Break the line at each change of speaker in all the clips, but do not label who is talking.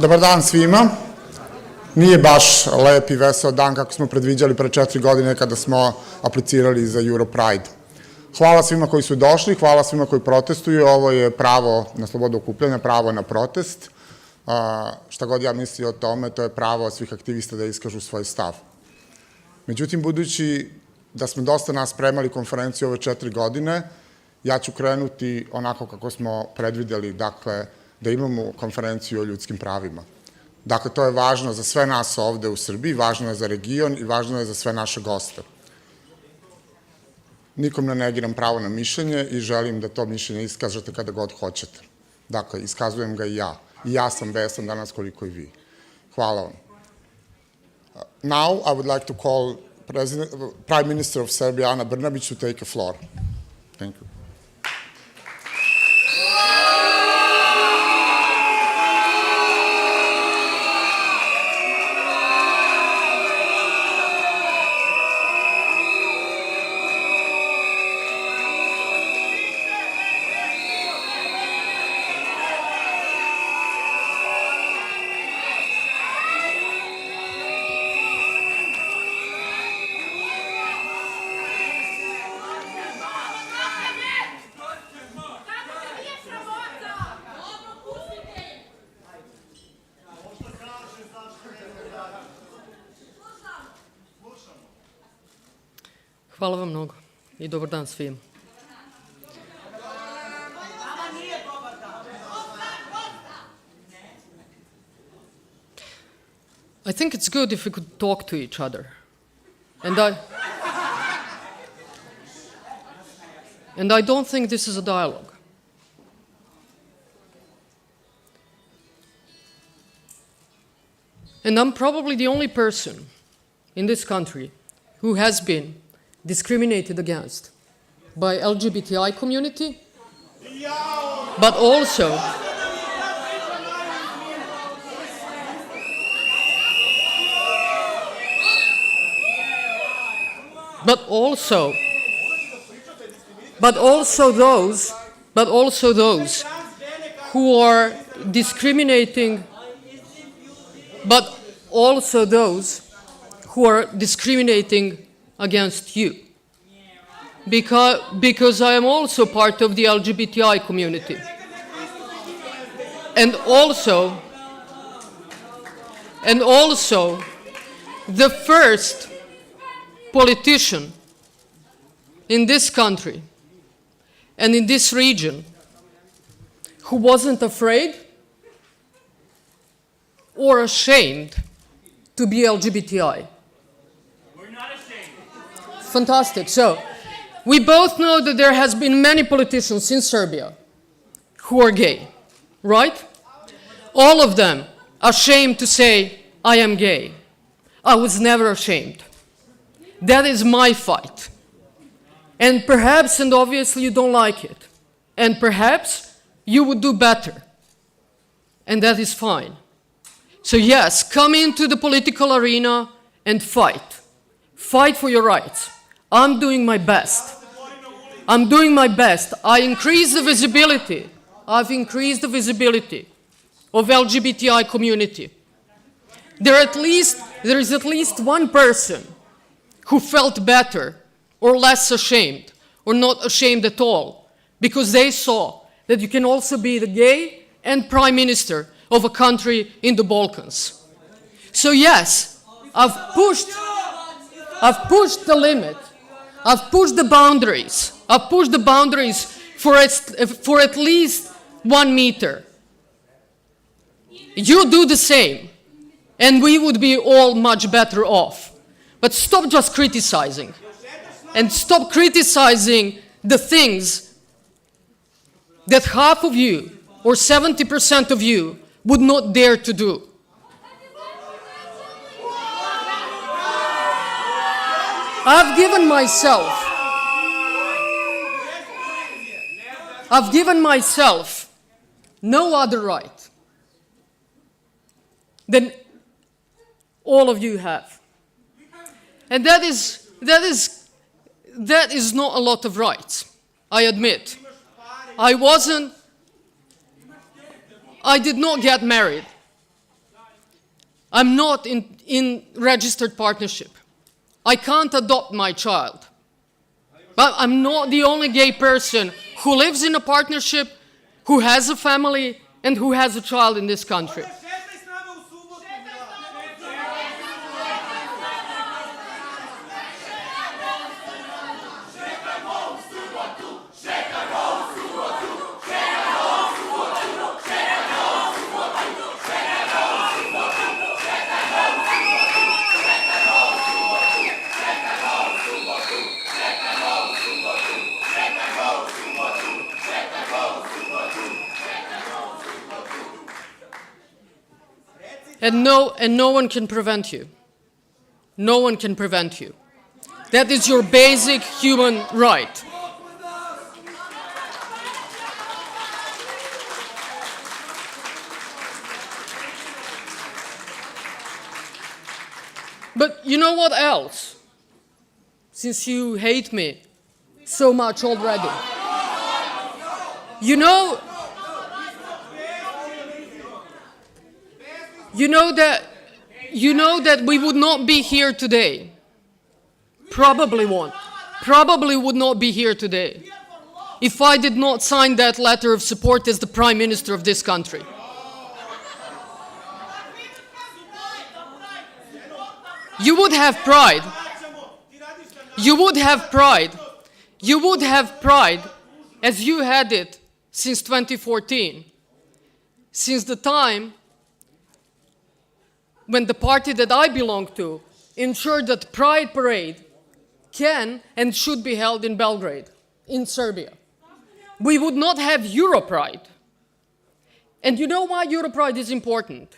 Dobar dan svima. Nije baš lep i veseo dan kako smo predviđali pre 4 godine kada smo aplicirali za EuroPride. Hvala svima koji su došli, hvala svima koji protestuju. Ovo je pravo na slobodu okupljanja, pravo na protest. Šta god ja mislio o tome, to je pravo svih aktivista da iskažu svoj stav. Međutim, budući da smo dosta nas spremali konferenciju ove 4 godine, ja ću krenuti onako kako smo predvideli, dakle, da imamo konferenciju o ljudskim pravima. Dakle, to je važno za sve nas ovde u Srbiji, važno je za region i važno je za sve naše goste. Nikom ne negiram pravo na mišljenje i želim da to mišljenje iskažete kada god hoćete. Dakle, iskazujem ga i ja. I ja sam besan danas koliko i vi. Hvala vam. Now, I would like to call Prime Minister of Serbia, Ana Brnabić, to take a floor. Thank you.
Hvala vam mnogo i dobar dan svima. I think it's good if we could talk to each other. And I don't think this is a dialogue. And I'm probably the only person in this country who has been discriminated against by LGBTI community, but also those who are discriminating, against you. Because I am also part of the LGBTI community. And also the first politician in this country and in this region who wasn't afraid or ashamed to be LGBTI. Fantastic. So, we both know that there has been many politicians in Serbia who are gay, right? All of them ashamed to say, I am gay. I was never ashamed. That is my fight. And perhaps, and obviously you don't like it, and perhaps you would do better. And that is fine. So yes, come into the political arena and fight. Fight for your rights. I'm doing my best. I increase the visibility. I've increased the visibility of LGBTI community. There is at least one person who felt better or less ashamed or not ashamed at all because they saw that you can also be the gay and prime minister of a country in the Balkans. So yes, I've pushed the limit. I've pushed the boundaries. I've pushed the boundaries for at least 1 meter. You do the same, and we would be all much better off. But stop just criticizing. And stop criticizing the things that half of you, or 70% of you, would not dare to do. I've given myself no other right than all of you have. And that is not a lot of rights, I admit. I did not get married I'm not in registered partnership. I can't adopt my child. But I'm not the only gay person who lives in a partnership, who has a family, and who has a child in this country. And no one can prevent you. No one can prevent you. That is your basic human right. But you know what else? Since you hate me so much already. You know that we would not be here today. Probably would not be here today if I did not sign that letter of support as the Prime Minister of this country. You would have pride. You would have pride. You would have pride as you had it since 2014, since the time when the party that I belong to ensured that Pride Parade can and should be held in Belgrade, in Serbia. We would not have EuroPride. And you know why EuroPride is important?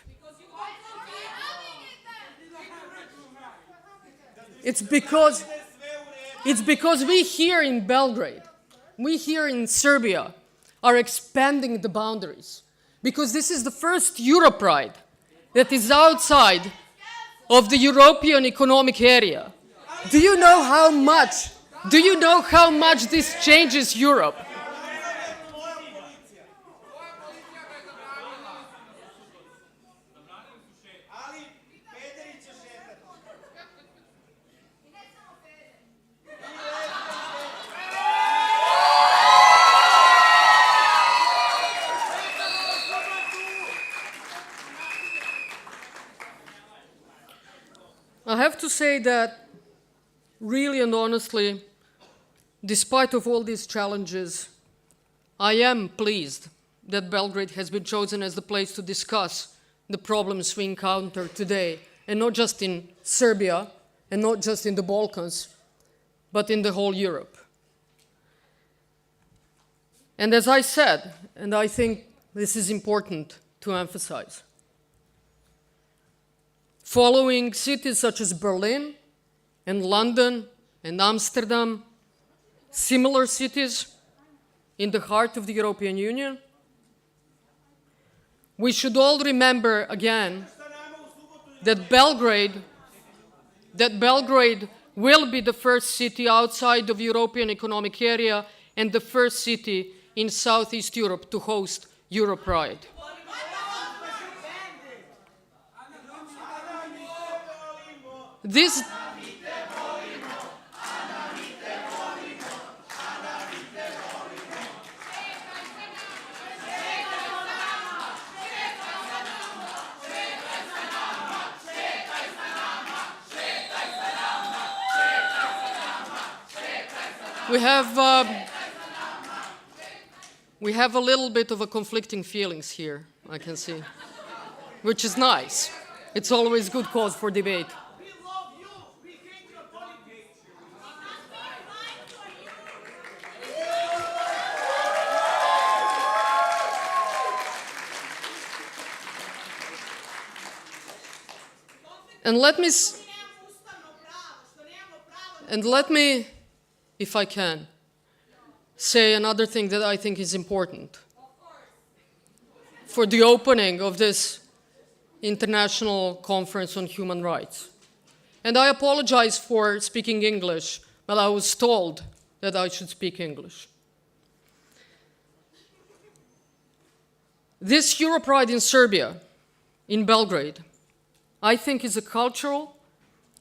It's because we here in Belgrade, we here in Serbia are expanding the boundaries. Because this is the first EuroPride that is outside of the European Economic Area. Do you know how much this changes Europe? I have to say that, really and honestly, despite of all these challenges, I am pleased that Belgrade has been chosen as the place to discuss the problems we encounter today, and not just in Serbia, and not just in the Balkans, but in the whole Europe. And as I said, and I think this is important to emphasize, following cities such as Berlin and London and Amsterdam, similar cities in the heart of the European Union, we should all remember again that Belgrade will be the first city outside of the European Economic Area and the first city in Southeast Europe to host EuroPride. This we have a little bit of a conflicting feelings here, I can see, which is nice. It's always good cause for debate. And let me, if I can, say another thing that I think is important for the opening of this International Conference on Human Rights. And I apologize for speaking English, but I was told that I should speak English. This EuroPride in Serbia, in Belgrade, I think, is a cultural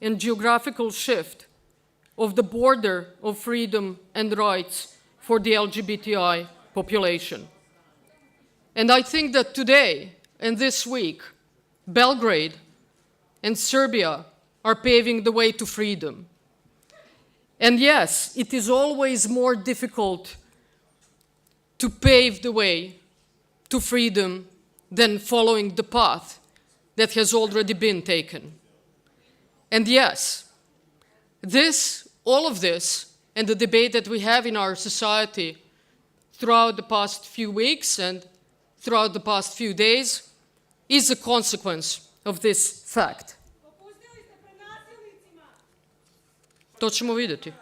and geographical shift of the border of freedom and rights for the LGBTI population. And I think that today and this week, Belgrade and Serbia are paving the way to freedom. And yes, it is always more difficult to pave the way to freedom than following the path that has already been taken. And yes, all of this, and the debate that we have in our society throughout the past few weeks and throughout the past few days, is a consequence of this fact. To ćemo vidjeti.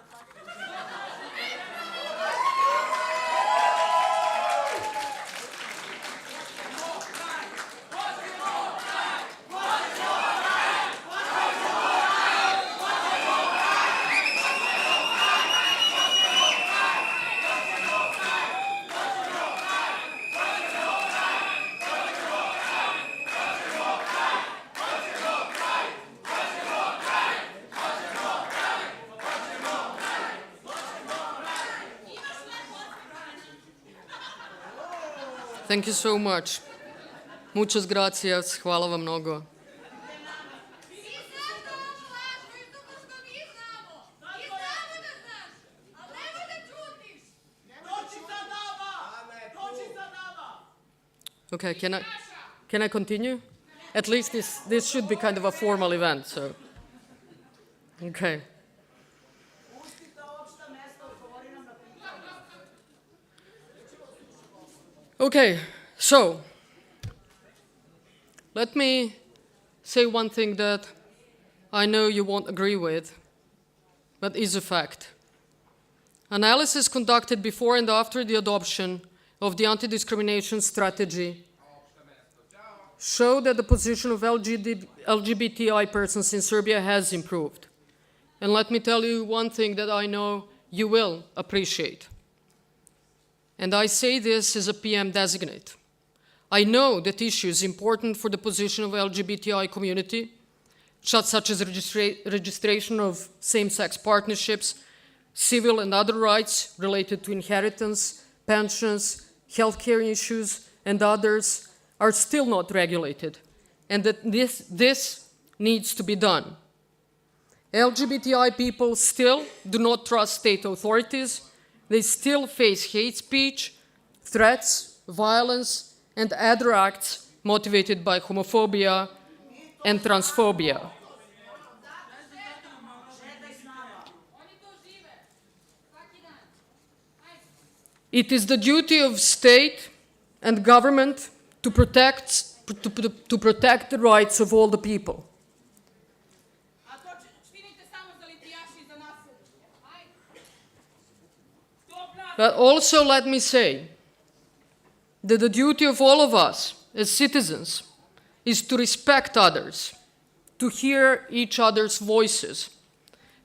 Thank you so much. Muchas gracias. Hvala vam mnogo. Okay, can I continue? At least this should be kind of a formal event, so. Okay. Okay, so let me say one thing that I know you won't agree with, but is a fact. Analysis conducted before and after the adoption of the anti-discrimination strategy show that the position of LGBTI persons in Serbia has improved. And let me tell you one thing that I know you will appreciate. And I say this as a PM designate. I know that issues important for the position of LGBTI community, such as registration of same-sex partnerships, civil and other rights related to inheritance, pensions, healthcare issues, and others, are still not regulated, and that this needs to be done. LGBTI people still do not trust state authorities. They still face hate speech, threats, violence, and other acts motivated by homophobia and transphobia. It is the duty of state and government to protect the rights of all the people. But also let me say that the duty of all of us as citizens is to respect others, to hear each other's voices,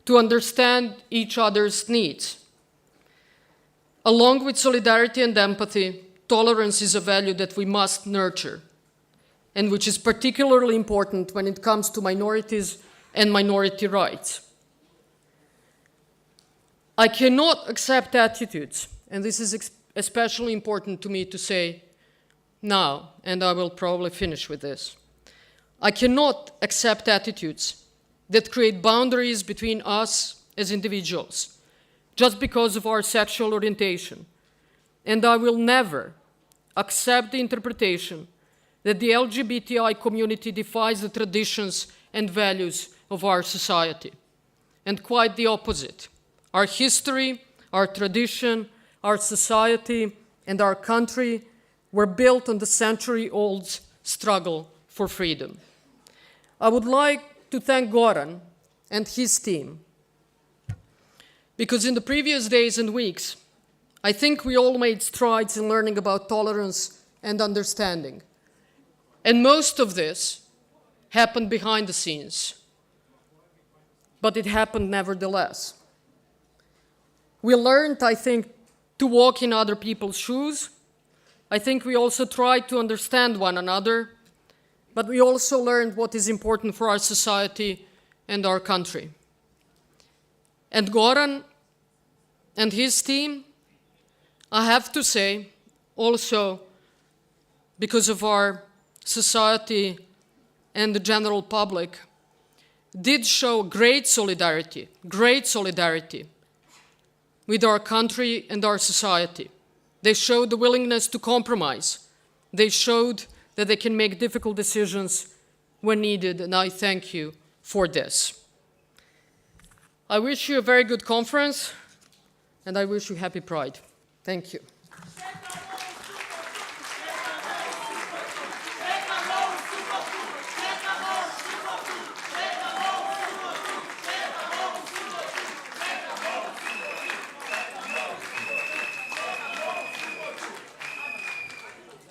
to understand each other's needs. Along with solidarity and empathy, tolerance is a value that we must nurture, and which is particularly important when it comes to minorities and minority rights. I cannot accept attitudes, and this is especially important to me to say now, and I will probably finish with this. I cannot accept attitudes that create boundaries between us as individuals just because of our sexual orientation. And I will never accept the interpretation that the LGBTI community defies the traditions and values of our society. And quite the opposite. Our history, our tradition, our society, and our country were built on the century-old struggle for freedom. I would like to thank Goran and his team, because in the previous days and weeks, I think we all made strides in learning about tolerance and understanding. And most of this happened behind the scenes, but it happened nevertheless. We learned, I think, to walk in other people's shoes. I think we also tried to understand one another, but we also learned what is important for our society and our country. And Goran and his team, I have to say, also because of our society and the general public, did show great solidarity with our country and our society. They showed the willingness to compromise. They showed that they can make difficult decisions when needed, and I thank you for this. I wish you a very good conference, and I wish you happy Pride. Thank you.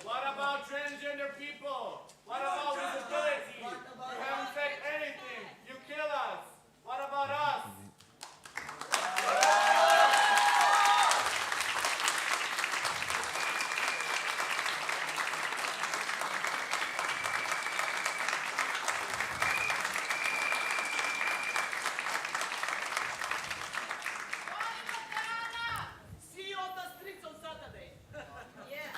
What about transgender people? What about visibility? You haven't said anything. You kill us. What about us?
See you on the streets on Saturday. Yeah.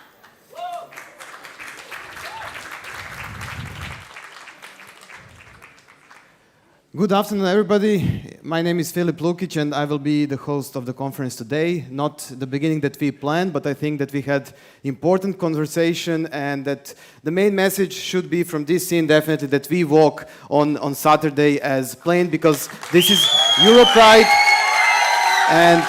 Good afternoon, everybody. My name is Filip Lukic, and I will be the host of the conference today. Not the beginning that we planned, but I think that we had important conversation, and that the main message should be from this scene definitely that we walk on Saturday as planned, because this is EuroPride, and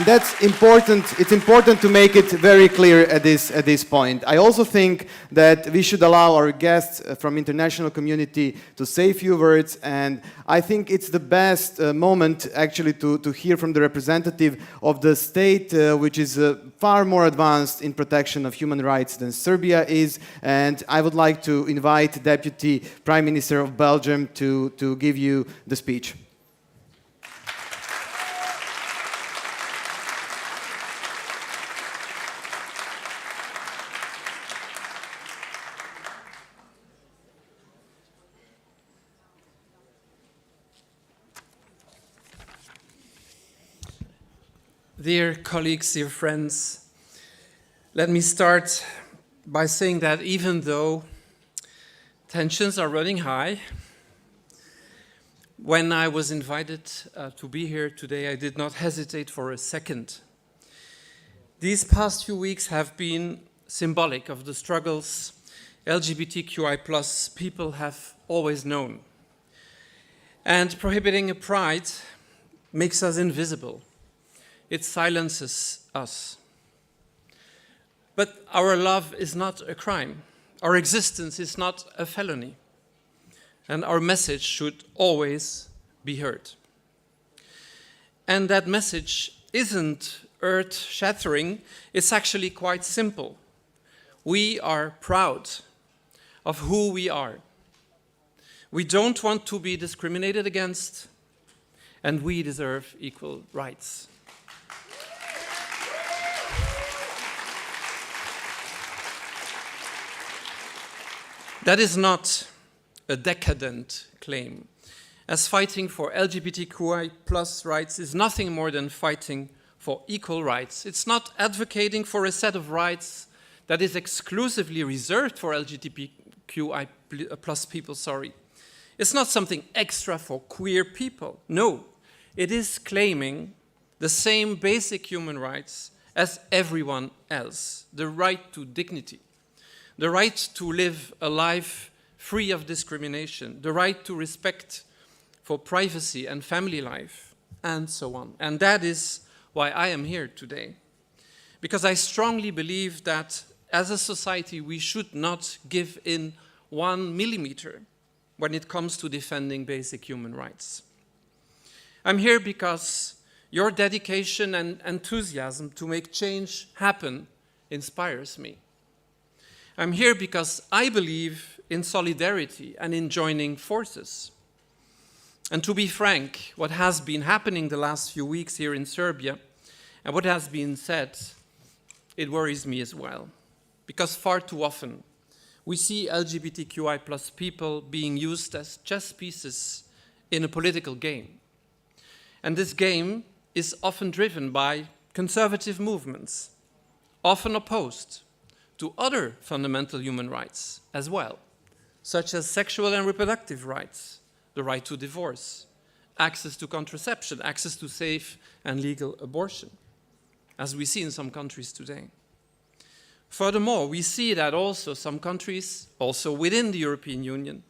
that's important. It's important to make it very clear at this point. I also think that we should allow our guests from international community to say a few words, and I think it's the best moment actually to hear from the representative of the state, which is far more advanced in protection of human rights than Serbia is. And I would like to invite Deputy Prime Minister of Belgium to give you the speech.
Dear colleagues, dear friends, let me start by saying that even though tensions are running high, when I was invited to be here today, I did not hesitate for a second. These past few weeks have been symbolic of the struggles LGBTQI+ people have always known. And prohibiting a pride makes us invisible. It silences us. But our love is not a crime. Our existence is not a felony. And our message should always be heard. And that message isn't earth-shattering, it's actually quite simple. We are proud of who we are. We don't want to be discriminated against, and we deserve equal rights. That is not a decadent claim, as fighting for LGBTQI+ rights is nothing more than fighting for equal rights. It's not advocating for a set of rights that is exclusively reserved for LGBTQI+ people, It's not something extra for queer people. No, it is claiming the same basic human rights as everyone else. The right to dignity, the right to live a life free of discrimination, the right to respect for privacy and family life, and so on. And that is why I am here today. Because I strongly believe that as a society we should not give in 1 millimeter when it comes to defending basic human rights. I'm here because your dedication and enthusiasm to make change happen inspires me. I'm here because I believe in solidarity and in joining forces. And to be frank, what has been happening the last few weeks here in Serbia and what has been said, it worries me as well. because far too often we see LGBTQI plus people being used as chess pieces in a political game. And this game is often driven by conservative movements, often opposed to other fundamental human rights as well, such as sexual and reproductive rights, the right to divorce, access to contraception, access to safe and legal abortion, as we see in some countries today. Furthermore, we see that also some countries, also within the European Union,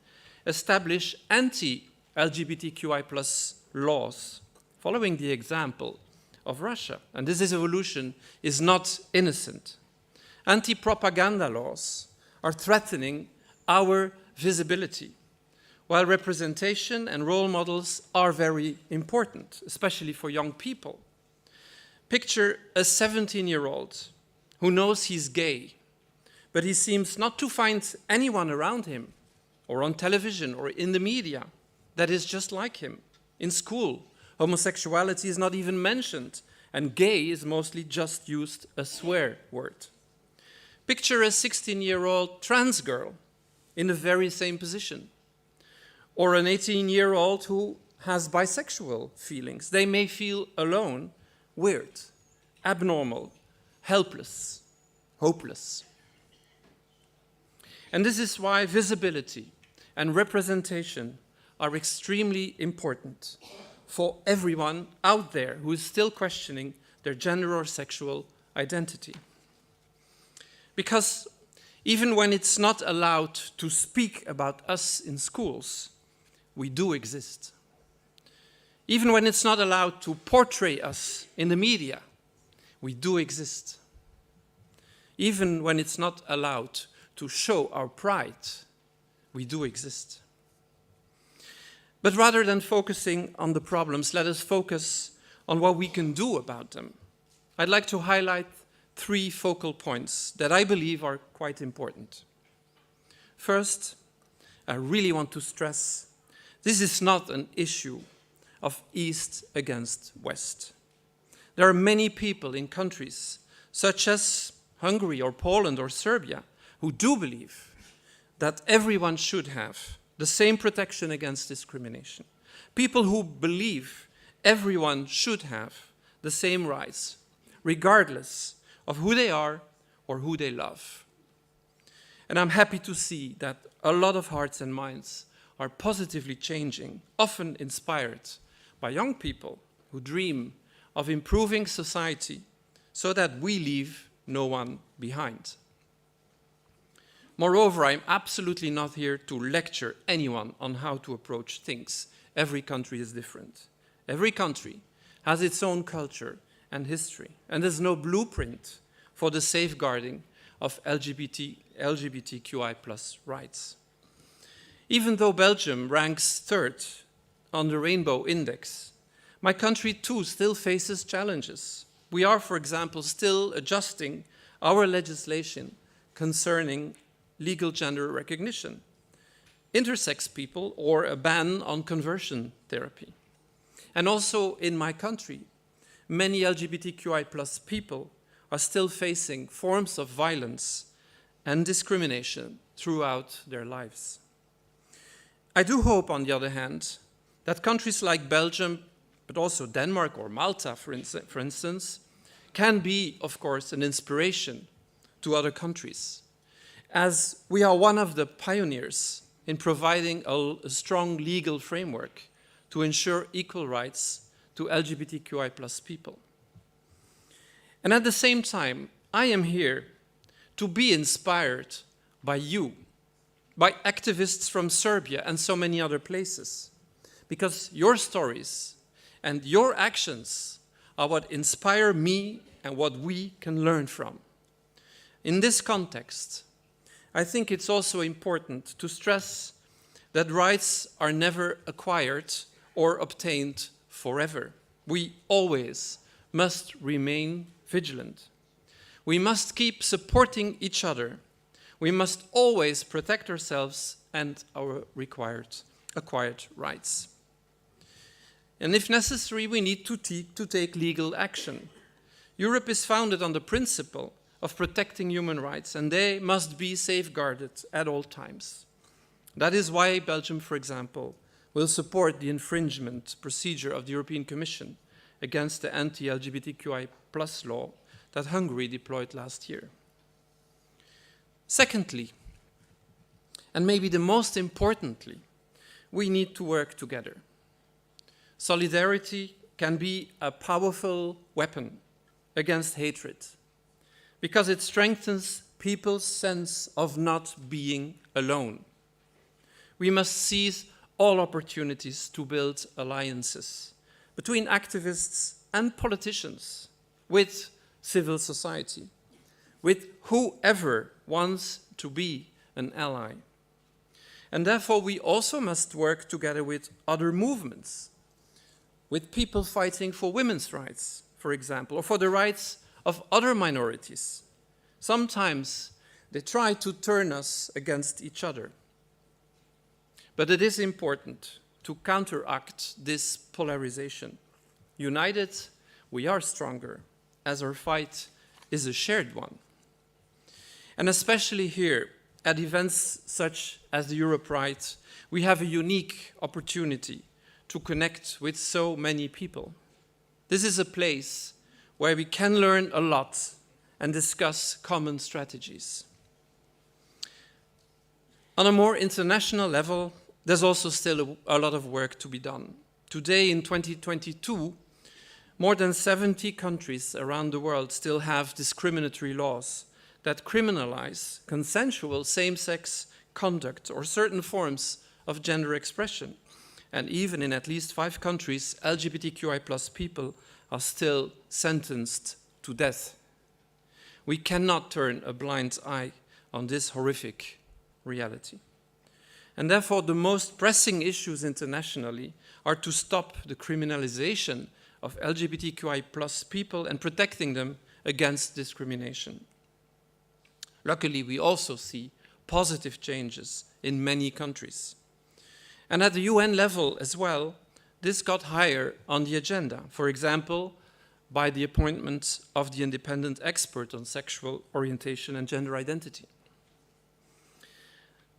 establish anti-LGBTQI plus laws, following the example of Russia. And this evolution is not innocent. Anti-propaganda laws are threatening our visibility, while representation and role models are very important, especially for young people. Picture a 17-year-old who knows he's gay, but he seems not to find anyone around him, or on television, or in the media, that is just like him. In school, homosexuality is not even mentioned, and gay is mostly just used a swear word. Picture a 16-year-old trans girl in the very same position, or an 18-year-old who has bisexual feelings. They may feel alone, weird, abnormal, helpless, hopeless. And this is why visibility and representation are extremely important for everyone out there who is still questioning their gender or sexual identity. Because even when it's not allowed to speak about us in schools, we do exist. Even when it's not allowed to portray us in the media, we do exist. Even when it's not allowed to show our pride, we do exist. But rather than focusing on the problems, let us focus on what we can do about them. I'd like to highlight 3 focal points that I believe are quite important. First, I really want to stress this is not an issue of East against West. There are many people in countries such as Hungary or Poland or Serbia who do believe that everyone should have the same protection against discrimination. People who believe everyone should have the same rights, regardless of who they are or who they love. And I'm happy to see that a lot of hearts and minds are positively changing, often inspired by young people who dream of improving society so that we leave no one behind. Moreover, I'm absolutely not here to lecture anyone on how to approach things. Every country is different. Every country has its own culture and history, and there's no blueprint for the safeguarding of LGBTQI plus rights. Even though Belgium ranks 3rd on the Rainbow Index, my country too still faces challenges. We are, for example, still adjusting our legislation concerning legal gender recognition, intersex people, or a ban on conversion therapy. And also in my country, many LGBTQI plus people are still facing forms of violence and discrimination throughout their lives. I do hope, on the other hand, that countries like Belgium, but also Denmark or Malta, for instance, can be, of course, an inspiration to other countries, as we are one of the pioneers in providing a strong legal framework to ensure equal rights to LGBTQI plus people. And at the same time, I am here to be inspired by you, by activists from Serbia and so many other places, because your stories and your actions are what inspire me and what we can learn from. In this context, I think it's also important to stress that rights are never acquired or obtained forever. We always must remain vigilant. We must keep supporting each other. We must always protect ourselves and our acquired rights. And if necessary, we need to take legal action. Europe is founded on the principle of protecting human rights, and they must be safeguarded at all times. That is why Belgium, for example, will support the infringement procedure of the European Commission against the anti-LGBTQI+ law that Hungary deployed last year. Secondly, and maybe the most importantly, we need to work together. Solidarity can be a powerful weapon against hatred because it strengthens people's sense of not being alone. We must seize all opportunities to build alliances between activists and politicians, with civil society, with whoever wants to be an ally. And therefore, we also must work together with other movements, with people fighting for women's rights, for example, or for the rights of other minorities. Sometimes they try to turn us against each other. But it is important to counteract this polarization. United, we are stronger, as our fight is a shared one. And especially here, at events such as the EuroPride, we have a unique opportunity to connect with so many people. This is a place where we can learn a lot and discuss common strategies. On a more international level, there's also still a lot of work to be done. Today, in 2022, more than 70 countries around the world still have discriminatory laws that criminalize consensual same-sex conduct or certain forms of gender expression. And even in at least 5 countries, LGBTQI+ people are still sentenced to death. We cannot turn a blind eye on this horrific reality. And therefore, the most pressing issues internationally are to stop the criminalization of LGBTQI+ people and protecting them against discrimination. Luckily, we also see positive changes in many countries. And at the UN level as well, this got higher on the agenda. For example, by the appointment of the independent expert on sexual orientation and gender identity.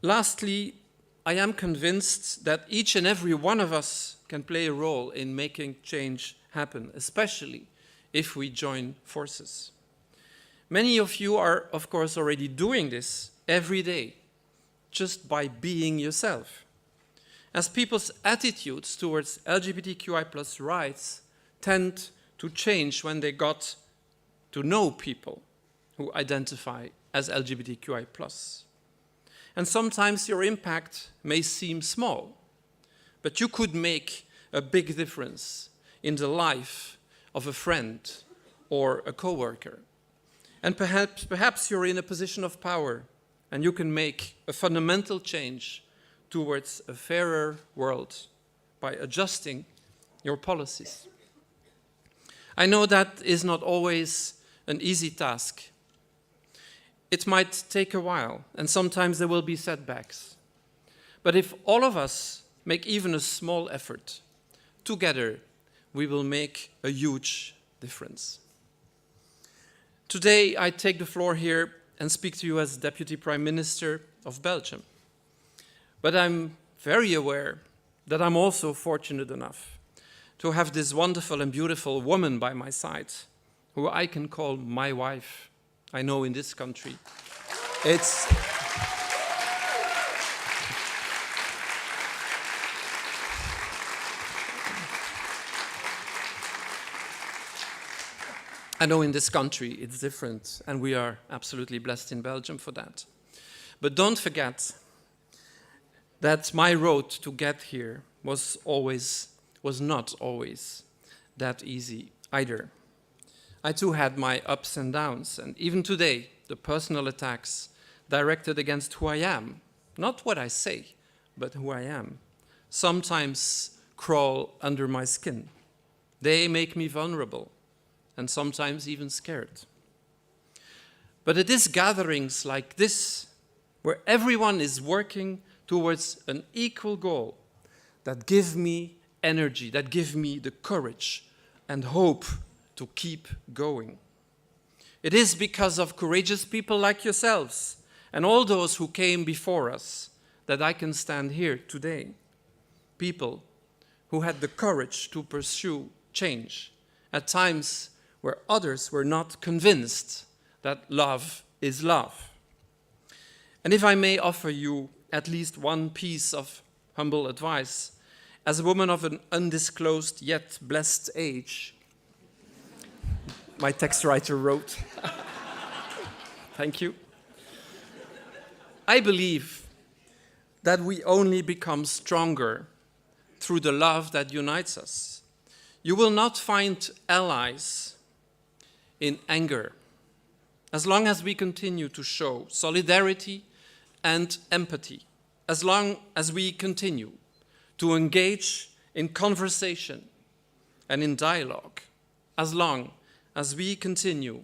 Lastly, I am convinced that each and every one of us can play a role in making change happen, especially if we join forces. Many of you are, of course, already doing this every day, just by being yourself. As people's attitudes towards LGBTQI+ rights tend to change when they got to know people who identify as LGBTQI+. And sometimes your impact may seem small, but you could make a big difference in the life of a friend or a coworker. And perhaps you're in a position of power and you can make a fundamental change towards a fairer world by adjusting your policies. I know that is not always an easy task. It might take a while, and sometimes there will be setbacks. But if all of us make even a small effort, together we will make a huge difference. Today I take the floor here and speak to you as Deputy Prime Minister of Belgium. But I'm very aware that I'm also fortunate enough to have this wonderful and beautiful woman by my side, who I can call my wife. I know in this country, it's different, and we are absolutely blessed in Belgium for that. But don't forget that my road to get here was not always that easy either. I too had my ups and downs, and even today, the personal attacks directed against who I am, not what I say, but who I am, sometimes crawl under my skin. They make me vulnerable, and sometimes even scared. But it is gatherings like this, where everyone is working towards an equal goal, that give me energy, that give me the courage and hope to keep going. It is because of courageous people like yourselves and all those who came before us that I can stand here today. People who had the courage to pursue change at times where others were not convinced that love is love. And if I may offer you at least one piece of humble advice, as a woman of an undisclosed yet blessed age, my text writer wrote, thank you. I believe that we only become stronger through the love that unites us. You will not find allies in anger as long as we continue to show solidarity and empathy, as long as we continue to engage in conversation and in dialogue, as long as we continue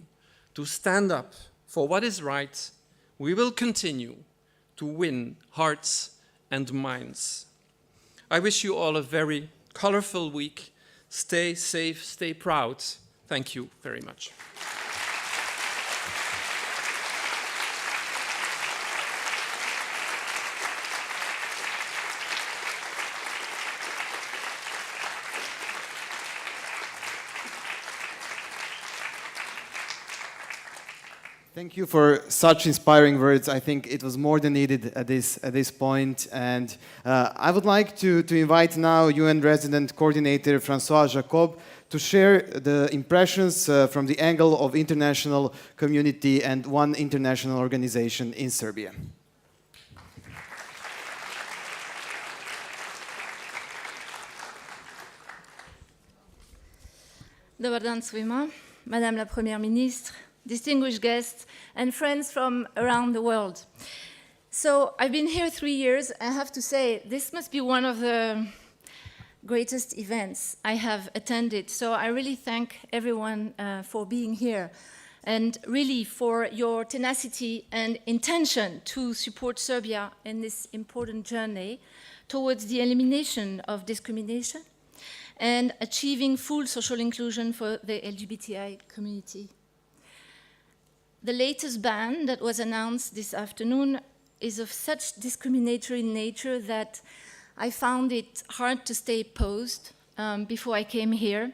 to stand up for what is right, we will continue to win hearts and minds. I wish you all a very colorful week. Stay safe, stay proud. Thank you very much.
Thank you for such inspiring words. I think it was more than needed at this point. And I would like to invite now UN Resident Coordinator François Jacob to share the impressions from the angle of international community and one international organization in Serbia.
Dobar dan svima, Madame la Première Ministre, distinguished guests, and friends from around the world. So I've been here 3 years. I have to say, this must be one of the greatest events I have attended. So I really thank everyone for being here and really for your tenacity and intention to support Serbia in this important journey towards the elimination of discrimination and achieving full social inclusion for the LGBTI community. The latest ban that was announced this afternoon is of such discriminatory nature that I found it hard to stay posed before I came here.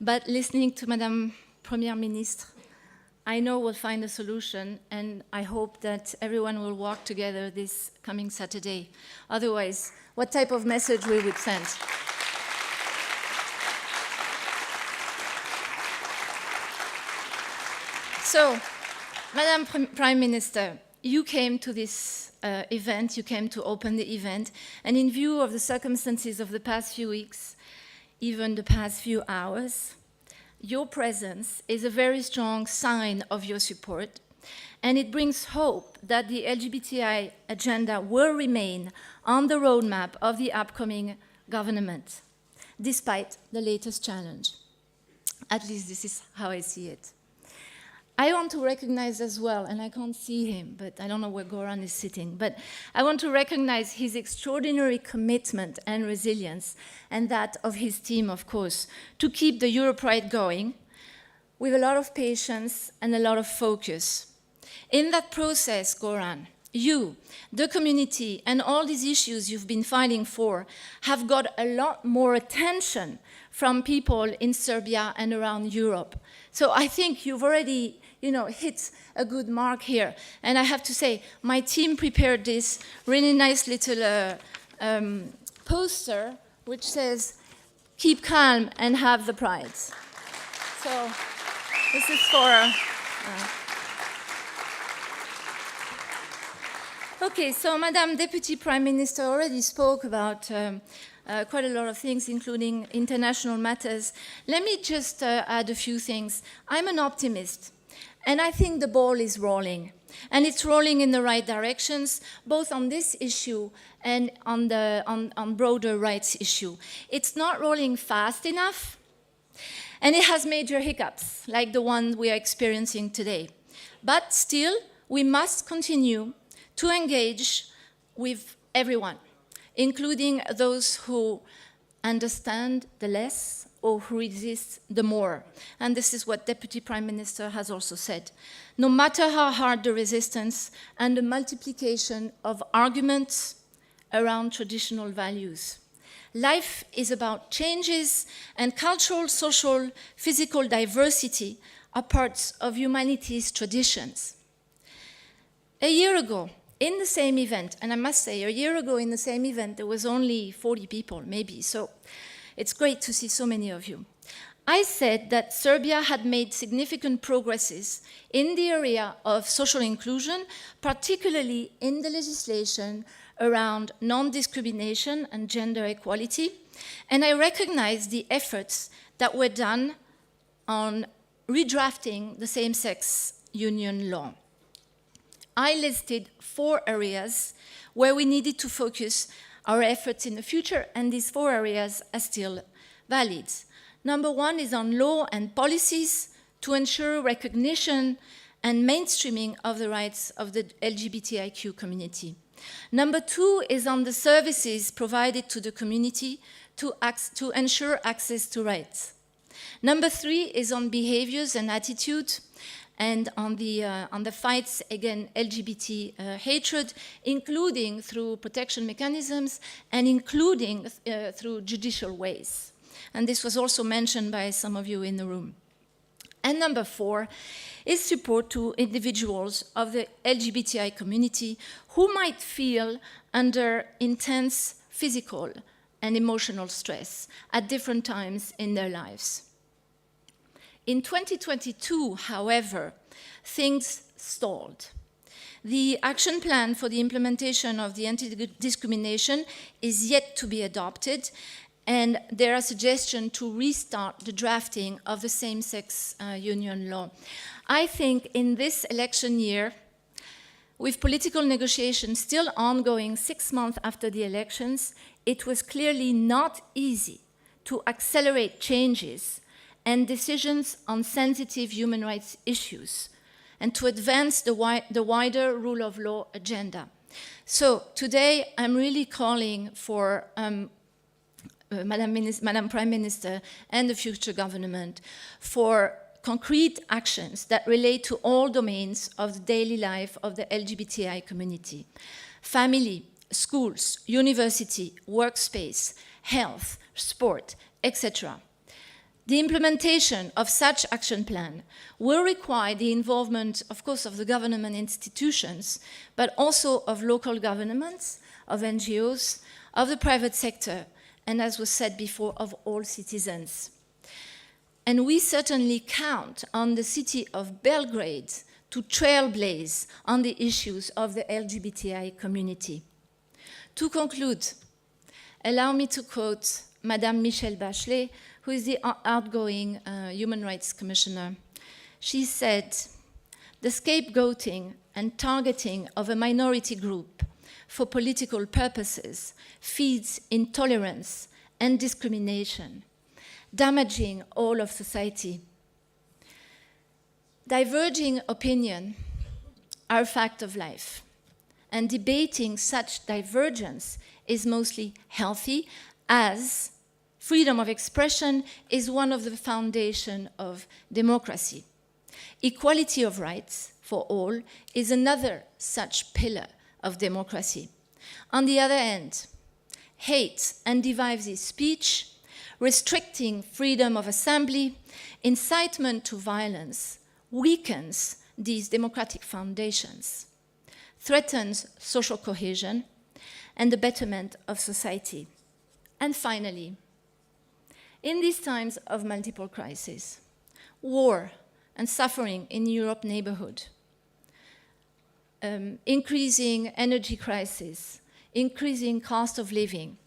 But listening to Madame Première Ministre, I know we'll find a solution, and I hope that everyone will walk together this coming Saturday. Otherwise, what type of message we would send? So, Madam Prime Minister, you came to this event, you came to open the event, and in view of the circumstances of the past few weeks, even the past few hours, your presence is a very strong sign of your support, and it brings hope that the LGBTI agenda will remain on the roadmap of the upcoming government, despite the latest challenge. At least this is how I see it. I want to recognize as well, and I can't see him, but I don't know where Goran is sitting, but I want to recognize his extraordinary commitment and resilience, and that of his team, of course, to keep the EuroPride going with a lot of patience and a lot of focus. In that process, Goran, you, the community, and all these issues you've been fighting for have got a lot more attention from people in Serbia and around Europe. So I think you've already hit a good mark here. And I have to say, my team prepared this really nice little poster which says, "Keep calm and have the pride." So this is for... Okay, so Madam Deputy Prime Minister already spoke about quite a lot of things, including international matters. Let me just add a few things. I'm an optimist. And I think the ball is rolling, and it's rolling in the right directions, both on this issue and on broader rights issue. It's not rolling fast enough, and it has major hiccups, like the one we are experiencing today. But still, we must continue to engage with everyone, including those who understand the less or who resists the more. And this is what Deputy Prime Minister has also said. No matter how hard the resistance and the multiplication of arguments around traditional values. Life is about changes, and cultural, social, physical diversity are parts of humanity's traditions. A year ago, in the same event, and I must say, a year ago in the same event, there was only 40 people, maybe, so it's great to see so many of you. I said that Serbia had made significant progresses in the area of social inclusion, particularly in the legislation around non-discrimination and gender equality, and I recognize the efforts that were done on redrafting the same-sex union law. I listed 4 areas where we needed to focus our efforts in the future, and these 4 areas are still valid. Number 1 is on law and policies to ensure recognition and mainstreaming of the rights of the LGBTIQ community. Number 2 is on the services provided to the community to ensure access to rights. Number 3 is on behaviors and attitude and on the fights against LGBT hatred, including through protection mechanisms and including through judicial ways. And this was also mentioned by some of you in the room. And number 4 is support to individuals of the LGBTI community who might feel under intense physical and emotional stress at different times in their lives. In 2022, however, things stalled. The action plan for the implementation of the anti-discrimination is yet to be adopted, and there are suggestions to restart the drafting of the same-sex union law. I think in this election year, with political negotiations still ongoing 6 months after the elections, it was clearly not easy to accelerate changes and decisions on sensitive human rights issues and to advance the wider rule of law agenda. So today I'm really calling for Madam Prime Minister and the future government for concrete actions that relate to all domains of the daily life of the LGBTI community. Family, schools, university, workspace, health, sport, etc. The implementation of such action plan will require the involvement, of course, of the government institutions, but also of local governments, of NGOs, of the private sector, and as was said before, of all citizens. And we certainly count on the city of Belgrade to trailblaze on the issues of the LGBTI community. To conclude, allow me to quote Madame Michelle Bachelet, who is the outgoing Human Rights Commissioner. She said, "The scapegoating and targeting of a minority group for political purposes feeds intolerance and discrimination, damaging all of society. Diverging opinion are a fact of life, and debating such divergence is mostly healthy, as freedom of expression is one of the foundations of democracy. Equality of rights for all is another such pillar of democracy. On the other hand, hate and divisive speech, restricting freedom of assembly, incitement to violence weakens these democratic foundations, threatens social cohesion and the betterment of society. And finally, in these times of multiple crises, war and suffering in Europe's neighborhood, increasing energy crisis, increasing cost of living,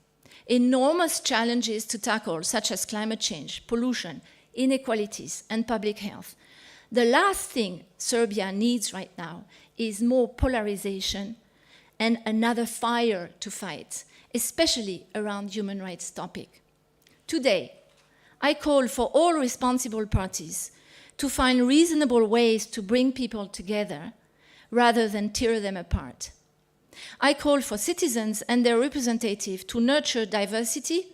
enormous challenges to tackle, such as climate change, pollution, inequalities, and public health. The last thing Serbia needs right now is more polarization and another fire to fight, especially around human rights topic. Today, I call for all responsible parties to find reasonable ways to bring people together rather than tear them apart. I call for citizens and their representatives to nurture diversity,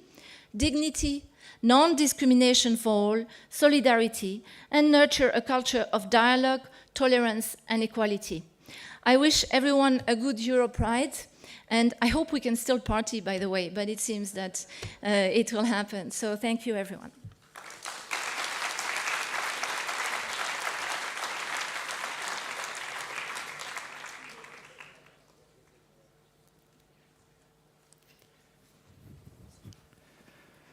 dignity, non-discrimination for all, solidarity, and nurture a culture of dialogue, tolerance, and equality. I wish everyone a good EuroPride, and I hope we can still party, by the way, but it seems that it will happen. So thank you, everyone.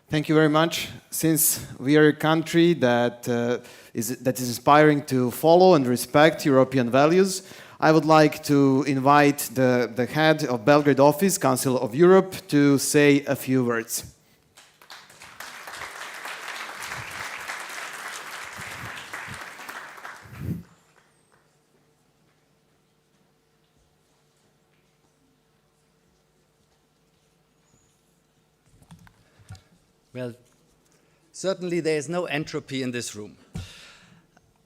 Thank you very much. Since we are a country that is inspiring to follow and respect European values, I would like to invite the head of Belgrade office, Council of Europe, to say a few words.
Well, certainly there is no entropy in this room.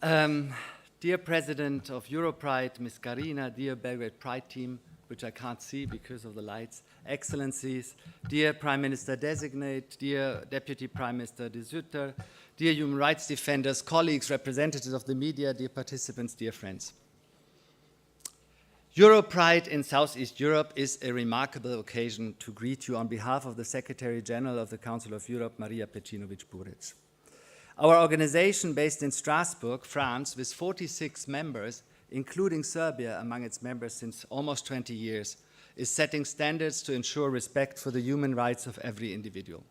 Dear President of EuroPride, Ms. Karina, dear Belgrade Pride team, which I can't see because of the lights, Excellencies, dear Prime Minister Designate, dear Deputy Prime Minister de Sutter, dear human rights defenders, colleagues, representatives of the media, dear participants, dear friends. EuroPride in Southeast Europe is a remarkable occasion to greet you on behalf of the Secretary General of the Council of Europe, Maria Pecinovic-Buric. Our organization, based in Strasbourg, France, with 46 members, including Serbia among its members since almost 20 years, is setting standards to ensure respect for the human rights of every individual.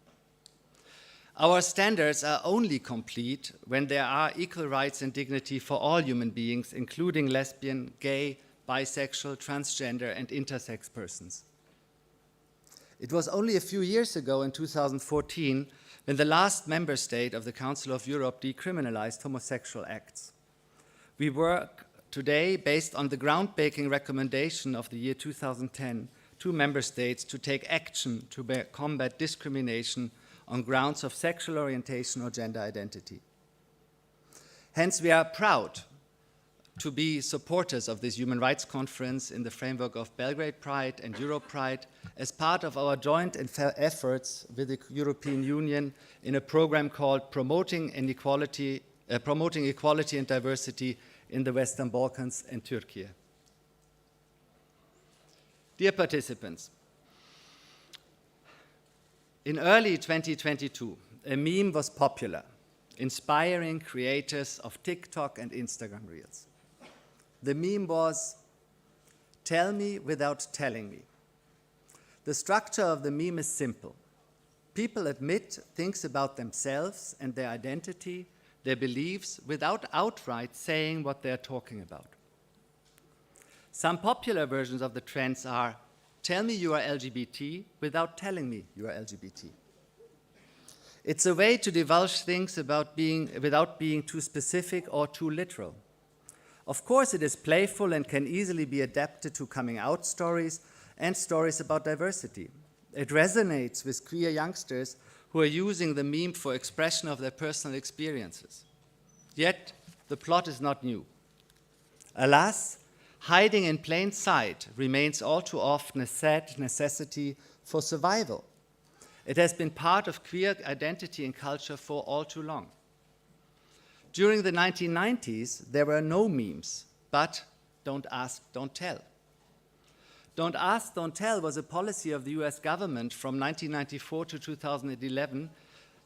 Our standards are only complete when there are equal rights and dignity for all human beings, including lesbian, gay, bisexual, transgender, and intersex persons. It was only a few years ago, in 2014, when the last member state of the Council of Europe decriminalized homosexual acts. We work today based on the groundbreaking recommendation of the year 2010 to member states to take action to combat discrimination on grounds of sexual orientation or gender identity. Hence, we are proud to be supporters of this Human Rights Conference in the framework of Belgrade Pride and EuroPride as part of our joint efforts with the European Union in a program called Promoting Equality and Diversity in the Western Balkans and Turkey. Dear participants, in early 2022, a meme was popular, inspiring creators of TikTok and Instagram Reels. The meme was, "Tell me without telling me." The structure of the meme is simple. People admit things about themselves and their identity, their beliefs, without outright saying what they're talking about. Some popular versions of the trends are, "Tell me you are LGBT without telling me you are LGBT." It's a way to divulge things without being too specific or too literal. Of course, it is playful and can easily be adapted to coming out stories and stories about diversity. It resonates with queer youngsters who are using the meme for expression of their personal experiences. Yet, the plot is not new. Alas, hiding in plain sight remains all too often a sad necessity for survival. It has been part of queer identity and culture for all too long. During the 1990s, there were no memes, but don't ask, don't tell. Don't ask, don't tell was a policy of the US government from 1994 to 2011,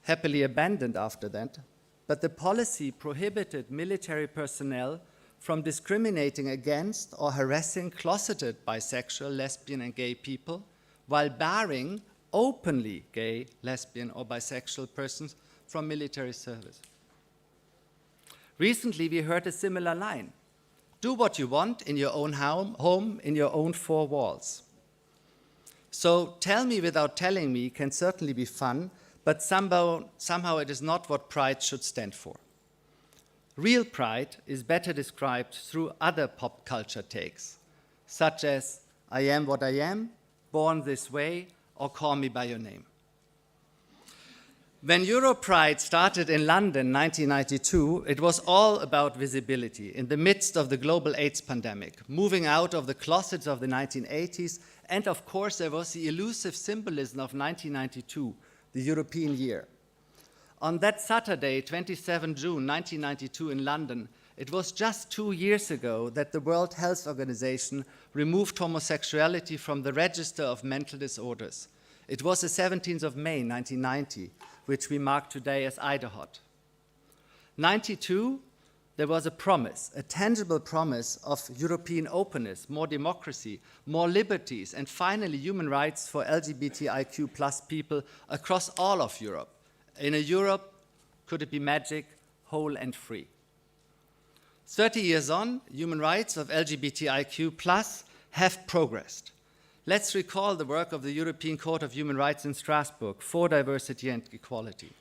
happily abandoned after that. But the policy prohibited military personnel from discriminating against or harassing closeted bisexual, lesbian, and gay people, while barring openly gay, lesbian, or bisexual persons from military service. Recently, we heard a similar line. Do what you want in your own home, in your own four walls. So tell me without telling me can certainly be fun, but somehow it is not what pride should stand for. Real pride is better described through other pop culture takes, such as I am what I am, born this way, or call me by your name. When EuroPride started in London in 1992, it was all about visibility in the midst of the global AIDS pandemic, moving out of the closets of the 1980s, and of course there was the elusive symbolism of 1992, the European year. On that Saturday, 27 June 1992 in London, it was just 2 years ago that the World Health Organization removed homosexuality from the register of mental disorders. It was the 17th of May 1990, which we mark today as Idehot. 92, there was a promise, a tangible promise of European openness, more democracy, more liberties, and finally human rights for LGBTIQ plus people across all of Europe. In a Europe, could it be magic, whole and free? 30 years on, human rights of LGBTIQ plus have progressed. Let's recall the work of the European Court of Human Rights in Strasbourg for diversity and equality.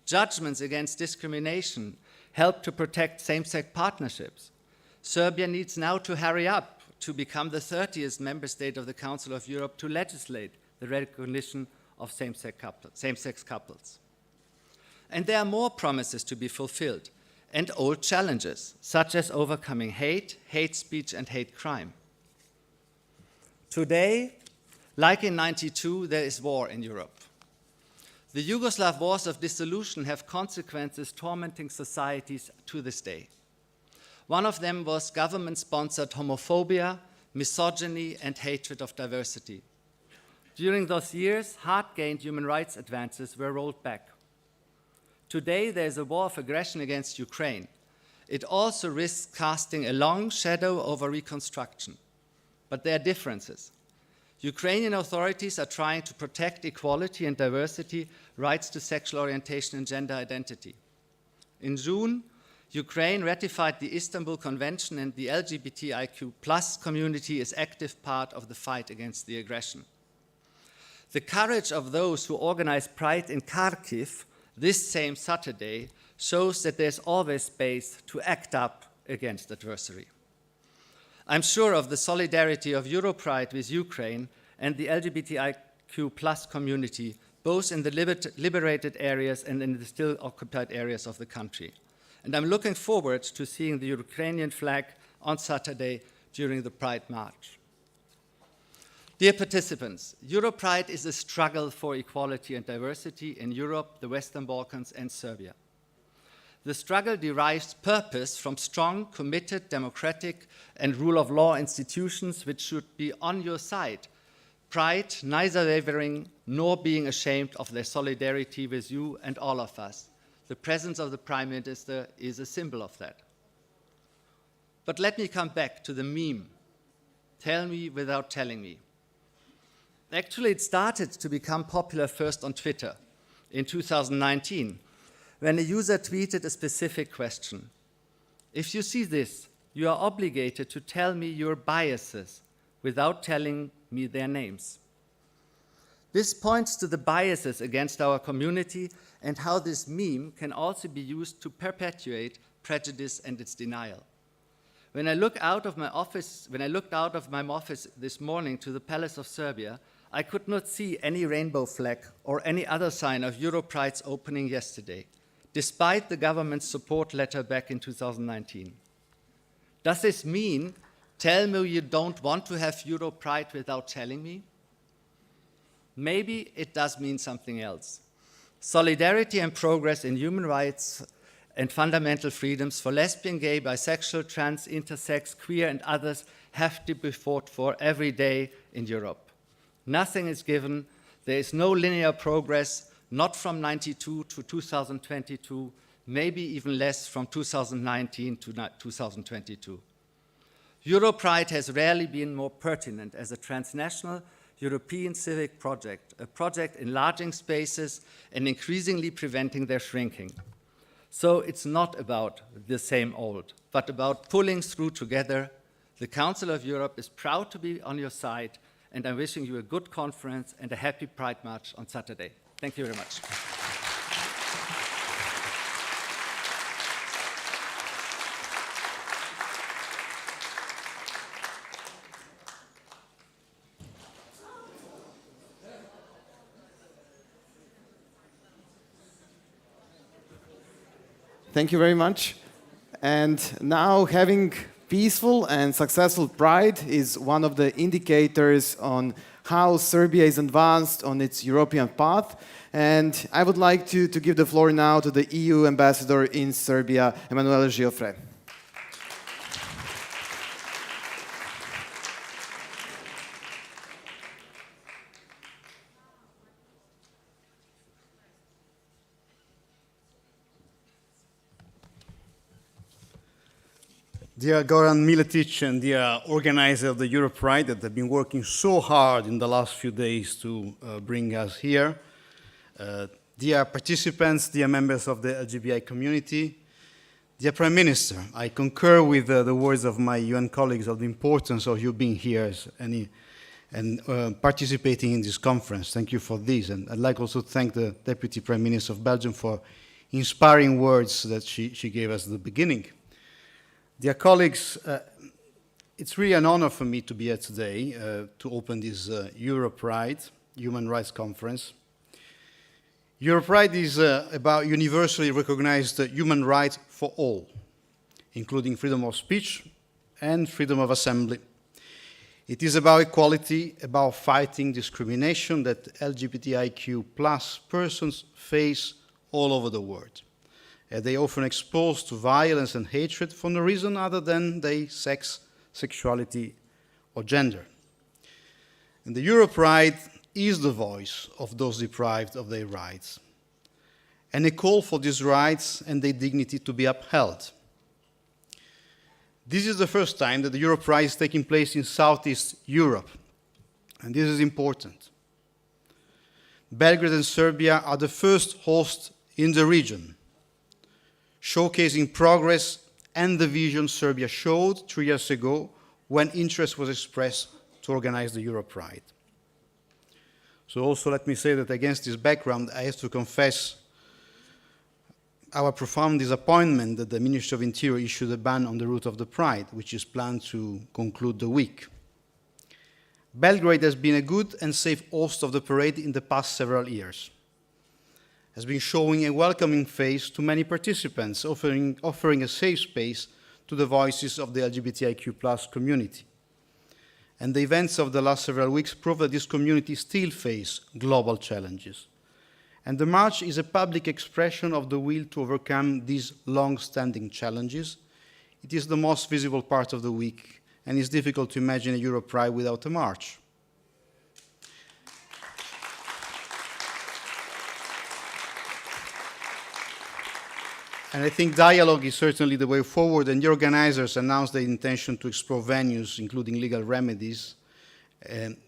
Judgments against discrimination help to protect same-sex partnerships. Serbia needs now to hurry up to become the 30th member state of the Council of Europe to legislate the recognition of same-sex couples. And there are more promises to be fulfilled and old challenges, such as overcoming hate, hate speech, and hate crime. Today, like in 92, there is war in Europe. The Yugoslav wars of dissolution have consequences tormenting societies to this day. One of them was government-sponsored homophobia, misogyny, and hatred of diversity. During those years, hard-gained human rights advances were rolled back. Today, there is a war of aggression against Ukraine. It also risks casting a long shadow over reconstruction. But there are differences. Ukrainian authorities are trying to protect equality and diversity, rights to sexual orientation and gender identity. In June, Ukraine ratified the Istanbul Convention, and the LGBTIQ+ community is an active part of the fight against the aggression. The courage of those who organized Pride in Kharkiv this same Saturday shows that there's always space to act up against adversary. I'm sure of the solidarity of EuroPride with Ukraine and the LGBTIQ+ community, both in the liberated areas and in the still occupied areas of the country. And I'm looking forward to seeing the Ukrainian flag on Saturday during the Pride March. Dear participants, EuroPride is a struggle for equality and diversity in Europe, the Western Balkans, and Serbia. The struggle derives purpose from strong, committed, democratic, and rule of law institutions which should be on your side. Pride, neither wavering nor being ashamed of their solidarity with you and all of us. The presence of the Prime Minister is a symbol of that. But let me come back to the meme. Tell me without telling me. Actually, it started to become popular first on Twitter in 2019, when a user tweeted a specific question. If you see this, you are obligated to tell me your biases without telling me their names. This points to the biases against our community and how this meme can also be used to perpetuate prejudice and its denial. When I looked out of my office this morning to the Palace of Serbia, I could not see any rainbow flag or any other sign of EuroPride's opening yesterday, despite the government's support letter back in 2019. Does this mean, tell me you don't want to have EuroPride without telling me? Maybe it does mean something else. Solidarity and progress in human rights and fundamental freedoms for lesbian, gay, bisexual, trans, intersex, queer, and others have to be fought for every day in Europe. Nothing is given. There is no linear progress, not from 92 to 2022, maybe even less from 2019 to 2022. EuroPride has rarely been more pertinent as a transnational European civic project, a project enlarging spaces and increasingly preventing their shrinking. So it's not about the same old, but about pulling through together. The Council of Europe is proud to be on your side, and I'm wishing you a good conference and a happy Pride March on Saturday. Thank you very much.
Thank you very much. And now, having peaceful and successful Pride is one of the indicators on how Serbia is advanced on its European path. And I would like to give the floor now to the EU ambassador in Serbia, Emmanuel Gilfrey.
Dear Goran Miletic and dear organizer of the EuroPride that have been working so hard in the last few days to bring us here, dear participants, dear members of the LGBTI community, dear Prime Minister, I concur with the words of my UN colleagues of the importance of you being here and participating in this conference. Thank you for this. And I'd like also to thank the Deputy Prime Minister of Belgium for inspiring words that she gave us at the beginning. Dear colleagues, it's really an honor for me to be here today to open this EuroPride Human Rights Conference. EuroPride is about universally recognized human rights for all, including freedom of speech and freedom of assembly. It is about equality, about fighting discrimination that LGBTIQ+ persons face all over the world. They are often exposed to violence and hatred for no reason other than their sex, sexuality, or gender. And the EuroPride is the voice of those deprived of their rights, and a call for these rights and their dignity to be upheld. This is the first time that the EuroPride is taking place in Southeast Europe, and this is important. Belgrade and Serbia are the first hosts in the region, showcasing progress and the vision Serbia showed 3 years ago when interest was expressed to organize the EuroPride. So also let me say that against this background, I have to confess our profound disappointment that the Ministry of Interior issued a ban on the route of the Pride, which is planned to conclude the week. Belgrade has been a good and safe host of the parade in the past several years, has been showing a welcoming face to many participants, offering a safe space to the voices of the LGBTIQ+ community. And the events of the last several weeks prove that this community still faces global challenges. And the march is a public expression of the will to overcome these long-standing challenges. It is the most visible part of the week, and it's difficult to imagine a EuroPride without a march. And I think dialogue is certainly the way forward, and the organizers announced their intention to explore venues, including legal remedies,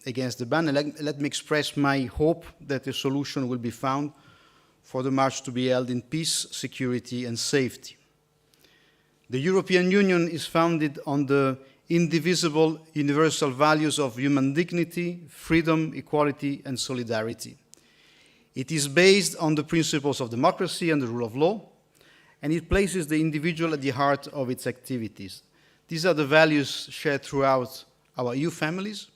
against the ban. And let me express my hope that a solution will be found for the march to be held in peace, security, and safety. The European Union is founded on the indivisible universal values of human dignity, freedom, equality, and solidarity. It is based on the principles of democracy and the rule of law, and it places the individual at the heart of its activities. These are the values shared throughout our EU families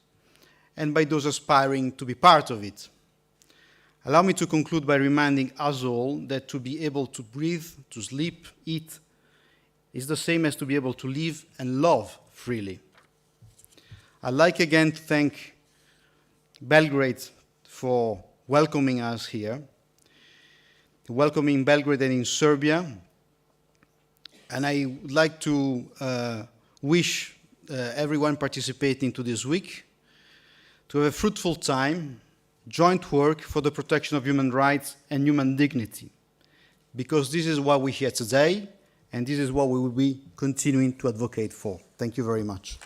and by those aspiring to be part of it. Allow me to conclude by reminding us all that to be able to breathe, to sleep, eat, is the same as to be able to live and love freely. I'd like again to thank Belgrade for welcoming us here, welcoming Belgrade and in Serbia. And I would like to wish everyone participating to this week to have a fruitful time, joint work for the protection of human rights and human dignity, because this is what we're here today, and this is what we will be continuing to advocate for. Thank you very much.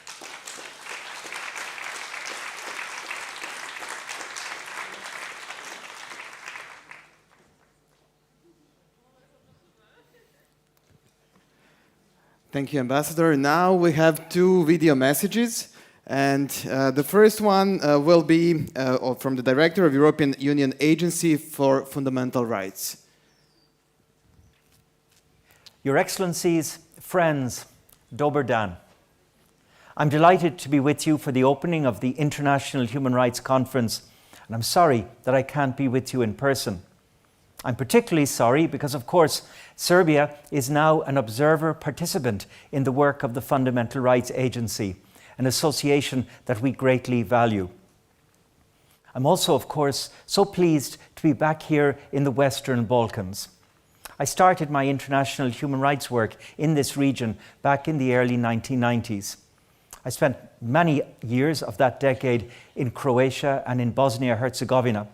Thank you, Ambassador. Now we have 2 video messages. And the first one will be from the Director of European Union Agency for Fundamental Rights.
Your Excellencies, friends, Dober Dan. I'm delighted to be with you for the opening of the International Human Rights Conference, and I'm sorry that I can't be with you in person. I'm particularly sorry because, of course, Serbia is now an observer participant in the work of the Fundamental Rights Agency, an association that we greatly value. I'm also, of course, so pleased to be back here in the Western Balkans. I started my international human rights work in this region back in the early 1990s. I spent many years of that decade in Croatia and in Bosnia-Herzegovina.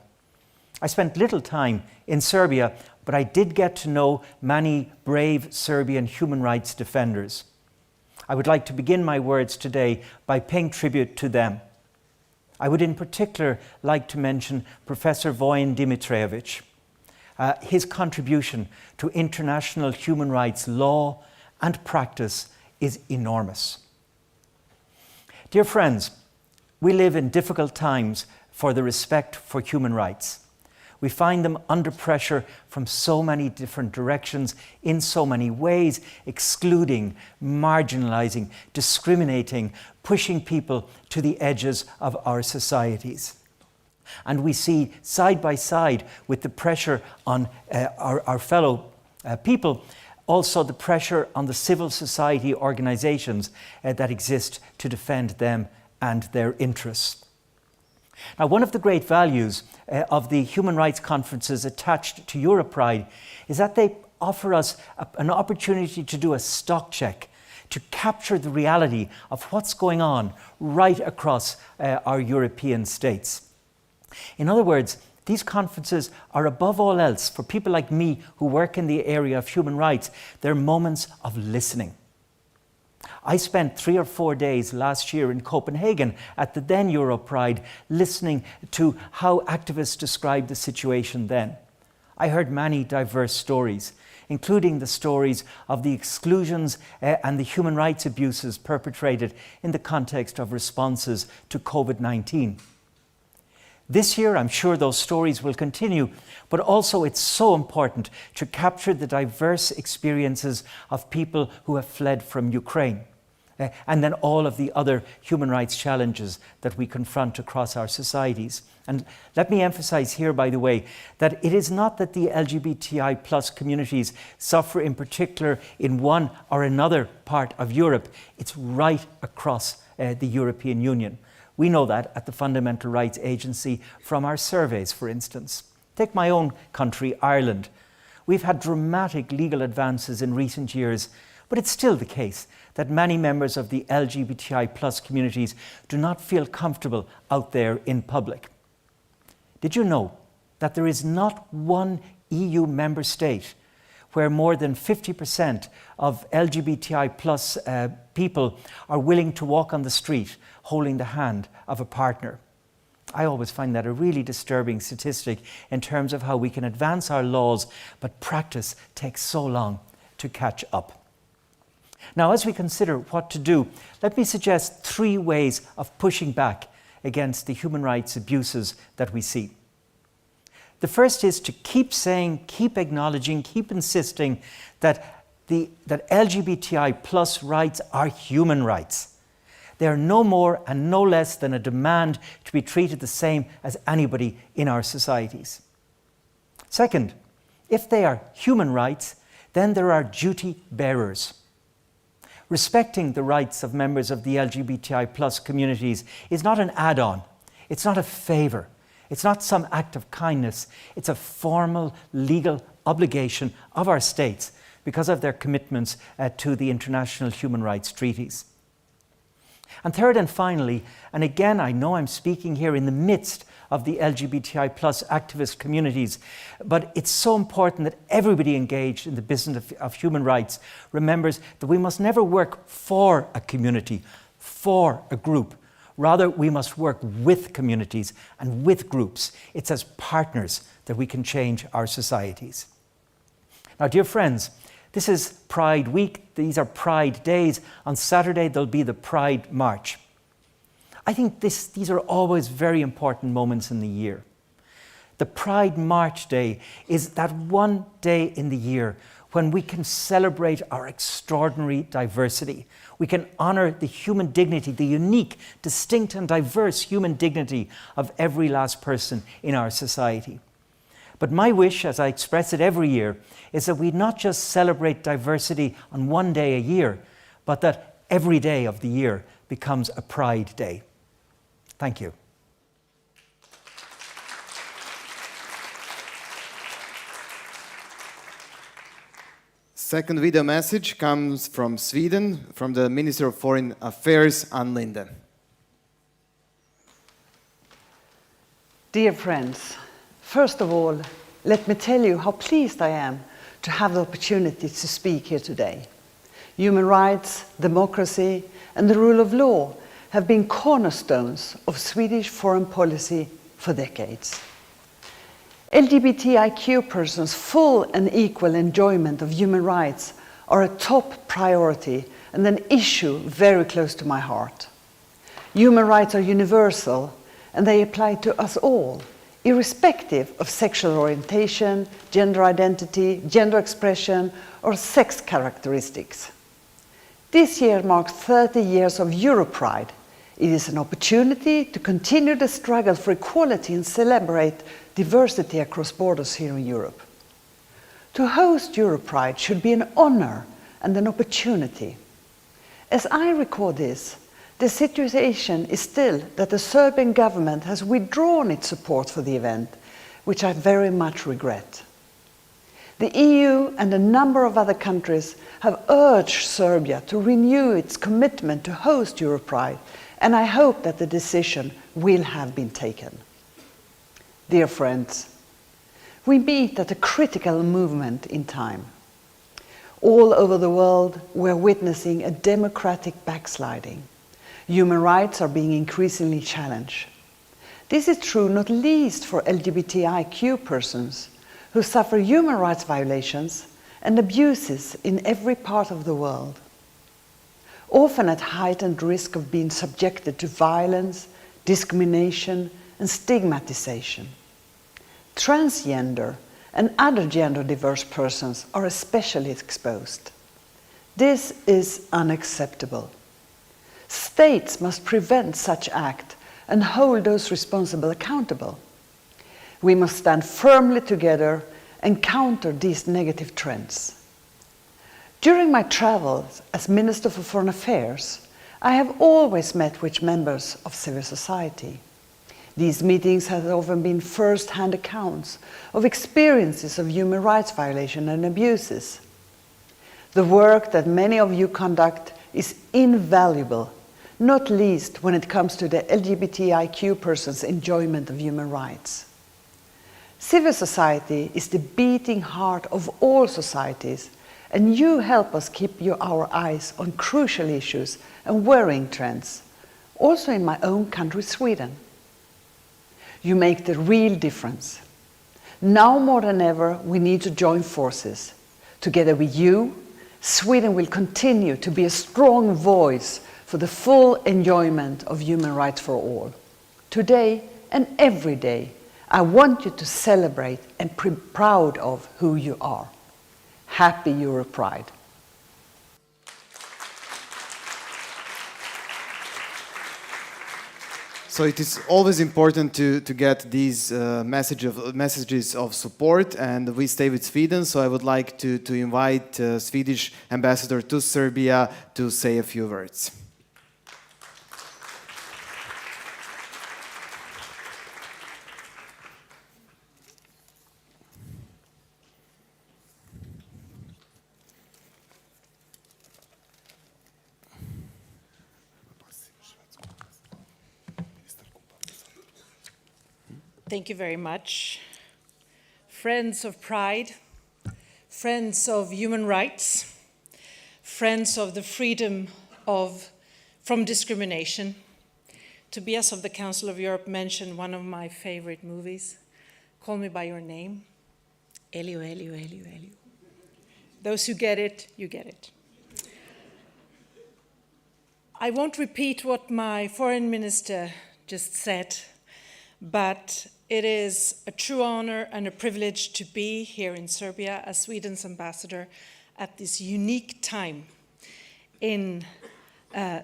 I spent little time in Serbia, but I did get to know many brave Serbian human rights defenders. I would like to begin my words today by paying tribute to them. I would in particular like to mention Professor Vojin Dimitrijevic. His contribution to international human rights law and practice is enormous. Dear friends, we live in difficult times for the respect for human rights. We find them under pressure from so many different directions, in so many ways, excluding, marginalizing, discriminating, pushing people to the edges of our societies. And we see side by side with the pressure on our fellow people, also the pressure on the civil society organizations that exist to defend them and their interests. Now, one of the great values of the human rights conferences attached to EuroPride is that they offer us an opportunity to do a stock check, to capture the reality of what's going on right across our European states. In other words, these conferences are above all else, for people like me who work in the area of human rights, they're moments of listening. I spent 3 or 4 days last year in Copenhagen at the then EuroPride listening to how activists described the situation then. I heard many diverse stories, including the stories of the exclusions and the human rights abuses perpetrated in the context of responses to COVID-19. This year, I'm sure those stories will continue, but also it's so important to capture the diverse experiences of people who have fled from Ukraine, and then all of the other human rights challenges that we confront across our societies. And let me emphasize here, by the way, that it is not that the LGBTI plus communities suffer in particular in one or another part of Europe. It's right across the European Union. We know that at the Fundamental Rights Agency from our surveys, for instance. Take my own country, Ireland. We've had dramatic legal advances in recent years, but it's still the case that many members of the LGBTI plus communities do not feel comfortable out there in public. Did you know that there is not one EU member state where more than 50% of LGBTI plus people are willing to walk on the street holding the hand of a partner? I always find that a really disturbing statistic in terms of how we can advance our laws, but practice takes so long to catch up. Now, as we consider what to do, let me suggest 3 ways of pushing back against the human rights abuses that we see. The first is to keep saying, keep acknowledging, keep insisting that LGBTI plus rights are human rights. They are no more and no less than a demand to be treated the same as anybody in our societies. Second, if they are human rights, then there are duty bearers. Respecting the rights of members of the LGBTI plus communities is not an add-on. It's not a favor. It's not some act of kindness. It's a formal legal obligation of our states because of their commitments to the international human rights treaties. And third and finally, and again, I know I'm speaking here in the midst of the LGBTI plus activist communities, but it's so important that everybody engaged in the business of human rights remembers that we must never work for a community, for a group. Rather, we must work with communities and with groups. It's as partners that we can change our societies. Now, dear friends, this is Pride Week. These are Pride Days. On Saturday, there'll be the Pride March. I think these are always very important moments in the year. The Pride March Day is that one day in the year when we can celebrate our extraordinary diversity. We can honor the human dignity, the unique, distinct and diverse human dignity of every last person in our society. But my wish, as I express it every year, is that we not just celebrate diversity on one day a year, but that every day of the year becomes a Pride Day. Thank you.
Second video message comes from Sweden, from the Minister of Foreign Affairs, Ann Linde.
Dear friends, first of all, let me tell you how pleased I am to have the opportunity to speak here today. Human rights, democracy, and the rule of law have been cornerstones of Swedish foreign policy for decades. LGBTIQ persons' full and equal enjoyment of human rights are a top priority and an issue very close to my heart. Human rights are universal and they apply to us all, irrespective of sexual orientation, gender identity, gender expression, or sex characteristics. This year marks 30 years of EuroPride. It is an opportunity to continue the struggle for equality and celebrate diversity across borders here in Europe. To host EuroPride should be an honor and an opportunity. As I record this, the situation is still that the Serbian government has withdrawn its support for the event, which I very much regret. The EU and a number of other countries have urged Serbia to renew its commitment to host EuroPride, and I hope that the decision will have been taken. Dear friends, we meet at a critical moment in time. All over the world, we're witnessing a democratic backsliding. Human rights are being increasingly challenged. This is true not least for LGBTIQ persons who suffer human rights violations and abuses in every part of the world, often at heightened risk of being subjected to violence, discrimination, and stigmatization. Transgender and other gender diverse persons are especially exposed. This is unacceptable. States must prevent such acts and hold those responsible accountable. We must stand firmly together and counter these negative trends. During my travels as Minister for Foreign Affairs, I have always met with members of civil society. These meetings have often been first-hand accounts of experiences of human rights violation and abuses. The work that many of you conduct is invaluable, not least when it comes to the LGBTIQ persons' enjoyment of human rights. Civil society is the beating heart of all societies, and you help us keep our eyes on crucial issues and worrying trends, also in my own country, Sweden. You make the real difference. Now more than ever, we need to join forces. Together with you, Sweden will continue to be a strong voice for the full enjoyment of human rights for all. Today and every day, I want you to celebrate and be proud of who you are. Happy EuroPride.
So it is always important to get these messages of support, and we stay with Sweden, so I would like to invite Swedish ambassador to Serbia to say a few words.
Thank you very much. Friends of Pride, friends of human rights, friends of the freedom from discrimination. Tobias of the Council of Europe mentioned one of my favorite movies, Call Me By Your Name. Elio, Elio, Elio, Elio. Those who get it, you get it. I won't repeat what my foreign minister just said, but it is a true honor and a privilege to be here in Serbia as Sweden's ambassador at this unique time in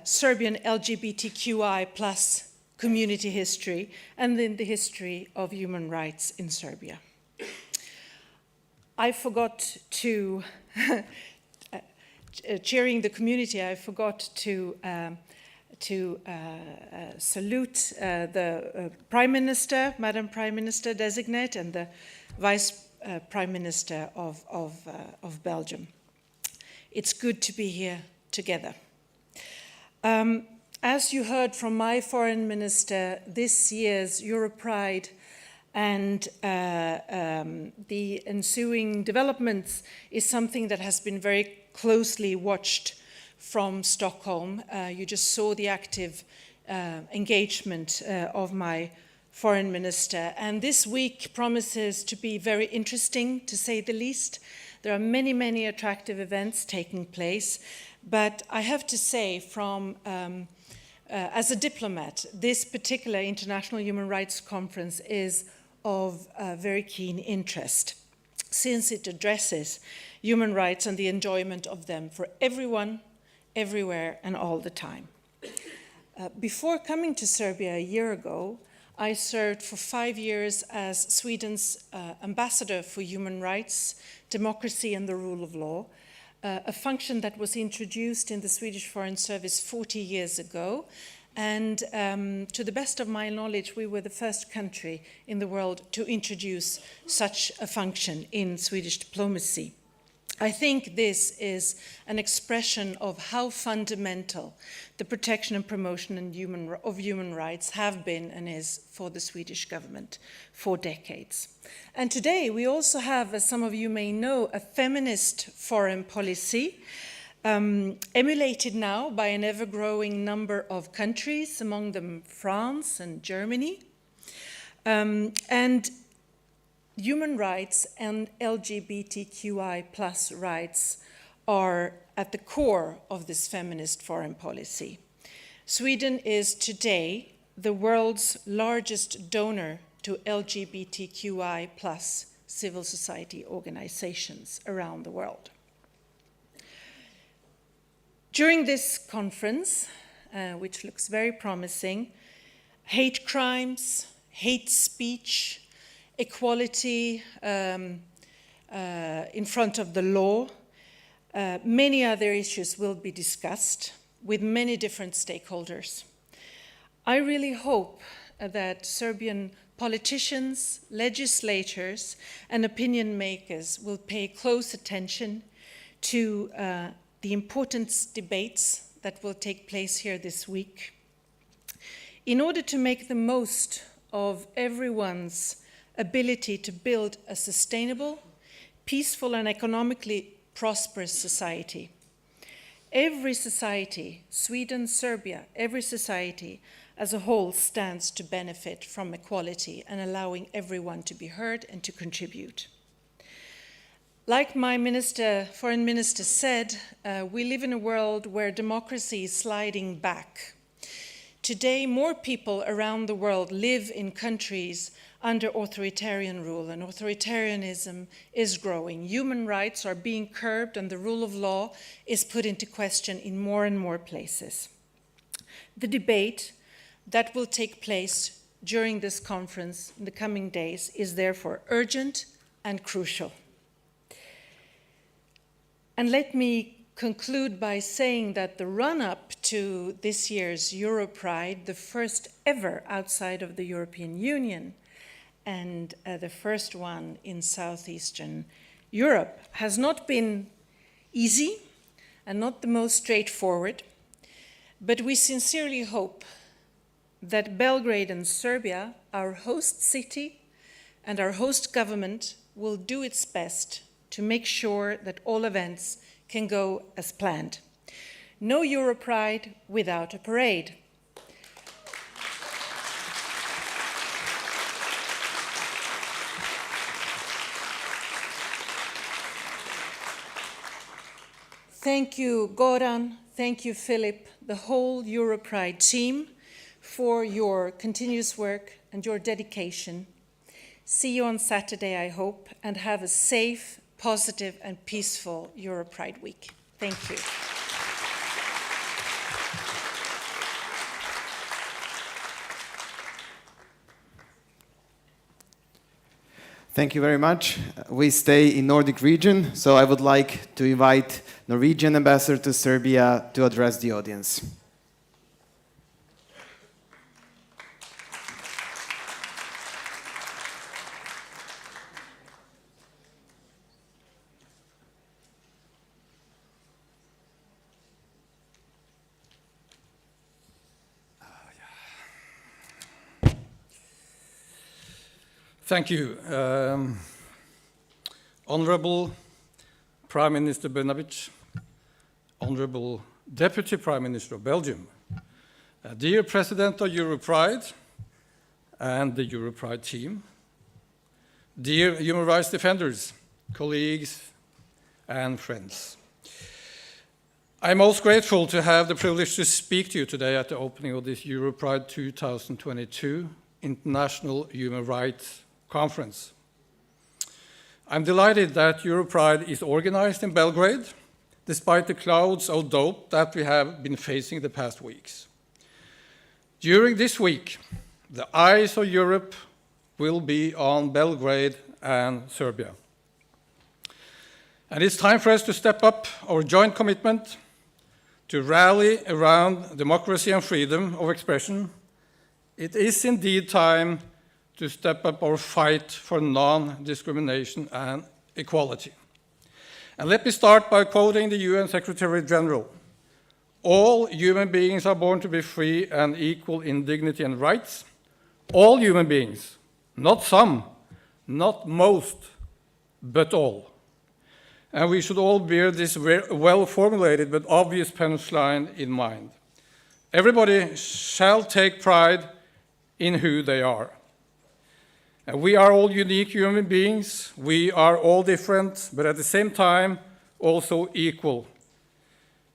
Serbian LGBTQI+ community history and in the history of human rights in Serbia. I forgot to, chairing the community, I forgot to salute the Prime Minister, Madam Prime Minister designate, and the Vice Prime Minister of Belgium. It's good to be here together. As you heard from my Foreign Minister, this year's EuroPride and the ensuing developments is something that has been very closely watched from Stockholm. You just saw the active engagement of my Foreign Minister, and this week promises to be very interesting, to say the least. There are many, many attractive events taking place, but I have to say, as a diplomat, this particular International Human Rights Conference is of very keen interest, since it addresses human rights and the enjoyment of them for everyone, everywhere, and all the time. Before coming to Serbia a year ago, I served for 5 years as Sweden's ambassador for human rights, democracy, and the rule of law, a function that was introduced in the Swedish Foreign Service 40 years ago. And to the best of my knowledge, we were the first country in the world to introduce such a function in Swedish diplomacy. I think this is an expression of how fundamental the protection and promotion of human rights have been and is for the Swedish government for decades. And today we also have, as some of you may know, a feminist foreign policy, emulated now by an ever-growing number of countries, among them France and Germany. And human rights and LGBTQI+ rights are at the core of this feminist foreign policy. Sweden is today the world's largest donor to LGBTQI+ civil society organizations around the world. During this conference, which looks very promising, hate crimes, hate speech, equality in front of the law, many other issues will be discussed with many different stakeholders. I really hope that Serbian politicians, legislators, and opinion makers will pay close attention to the important debates that will take place here this week, in order to make the most of everyone's ability to build a sustainable, peaceful, and economically prosperous society. Every society, Sweden, Serbia, every society as a whole stands to benefit from equality and allowing everyone to be heard and to contribute. Like my foreign minister said, we live in a world where democracy is sliding back. Today, more people around the world live in countries under authoritarian rule, and authoritarianism is growing. Human rights are being curbed, and the rule of law is put into question in more and more places. The debate that will take place during this conference in the coming days is therefore urgent and crucial. And let me conclude by saying that the run-up to this year's EuroPride, the first ever outside of the European Union, and the first one in Southeastern Europe, has not been easy and not the most straightforward, but we sincerely hope that Belgrade and Serbia, our host city and our host government, will do its best to make sure that all events can go as planned. No EuroPride without a parade. Thank you, Goran. Thank you, Philip, the whole EuroPride team, for your continuous work and your dedication. See you on Saturday, I hope, and have a safe, positive, and peaceful EuroPride week. Thank you.
Thank you very much. We stay in Nordic region, so I would like to invite Norwegian ambassador to Serbia to address the audience.
Thank you. Honorable Prime Minister Brnabić, Honorable Deputy Prime Minister of Belgium, dear President of EuroPride and the EuroPride team, dear human rights defenders, colleagues, and friends. I'm most grateful to have the privilege to speak to you today at the opening of this EuroPride 2022 International Human Rights Conference. I'm delighted that EuroPride is organized in Belgrade, despite the clouds of doubt that we have been facing the past weeks. During this week, the eyes of Europe will be on Belgrade and Serbia. And it's time for us to step up our joint commitment to rally around democracy and freedom of expression. It is indeed time to step up our fight for non-discrimination and equality. And let me start by quoting the UN Secretary General. All human beings are born to be free and equal in dignity and rights. All human beings, not some, not most, but all. And we should all bear this well-formulated but obvious punchline in mind. Everybody shall take pride in who they are. And we are all unique human beings. We are all different, but at the same time, also equal.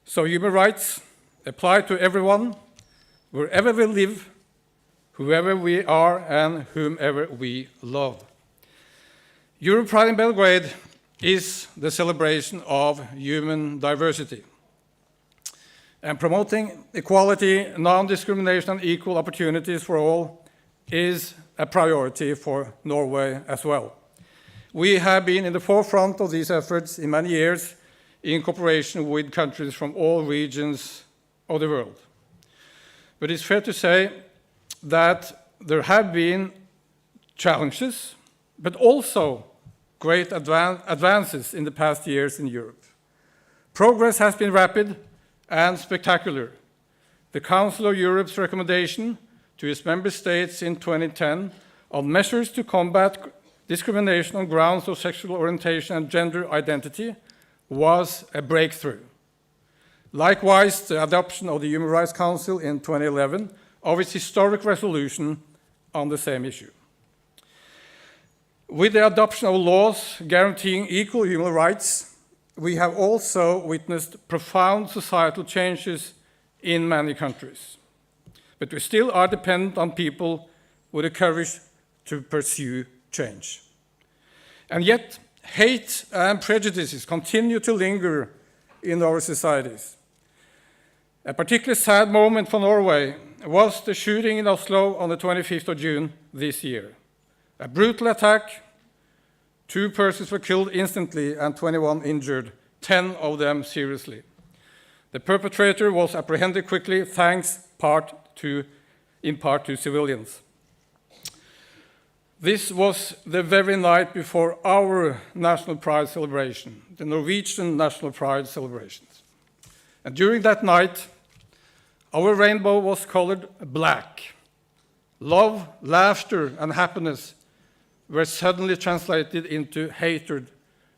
So human rights apply to everyone, wherever we live, whoever we are, and whomever we love. EuroPride in Belgrade is the celebration of human diversity. And promoting equality, non-discrimination, and equal opportunities for all is a priority for Norway as well. We have been in the forefront of these efforts in many years in cooperation with countries from all regions of the world. But it's fair to say that there have been challenges, but also great advances in the past years in Europe. Progress has been rapid and spectacular. The Council of Europe's recommendation to its member states in 2010 on measures to combat discrimination on grounds of sexual orientation and gender identity was a breakthrough. Likewise, the adoption of the Human Rights Council in 2011 of its historic resolution on the same issue. With the adoption of laws guaranteeing equal human rights, we have also witnessed profound societal changes in many countries. But we still are dependent on people with the courage to pursue change. And yet, hate and prejudices continue to linger in our societies. A particularly sad moment for Norway was the shooting in Oslo on the 25th of June this year. A brutal attack, 2 persons were killed instantly and 21 injured, 10 of them seriously. The perpetrator was apprehended quickly thanks in part to civilians. This was the very night before our National Pride celebration, the Norwegian National Pride celebrations. And during that night, our rainbow was colored black. Love, laughter, and happiness were suddenly translated into hatred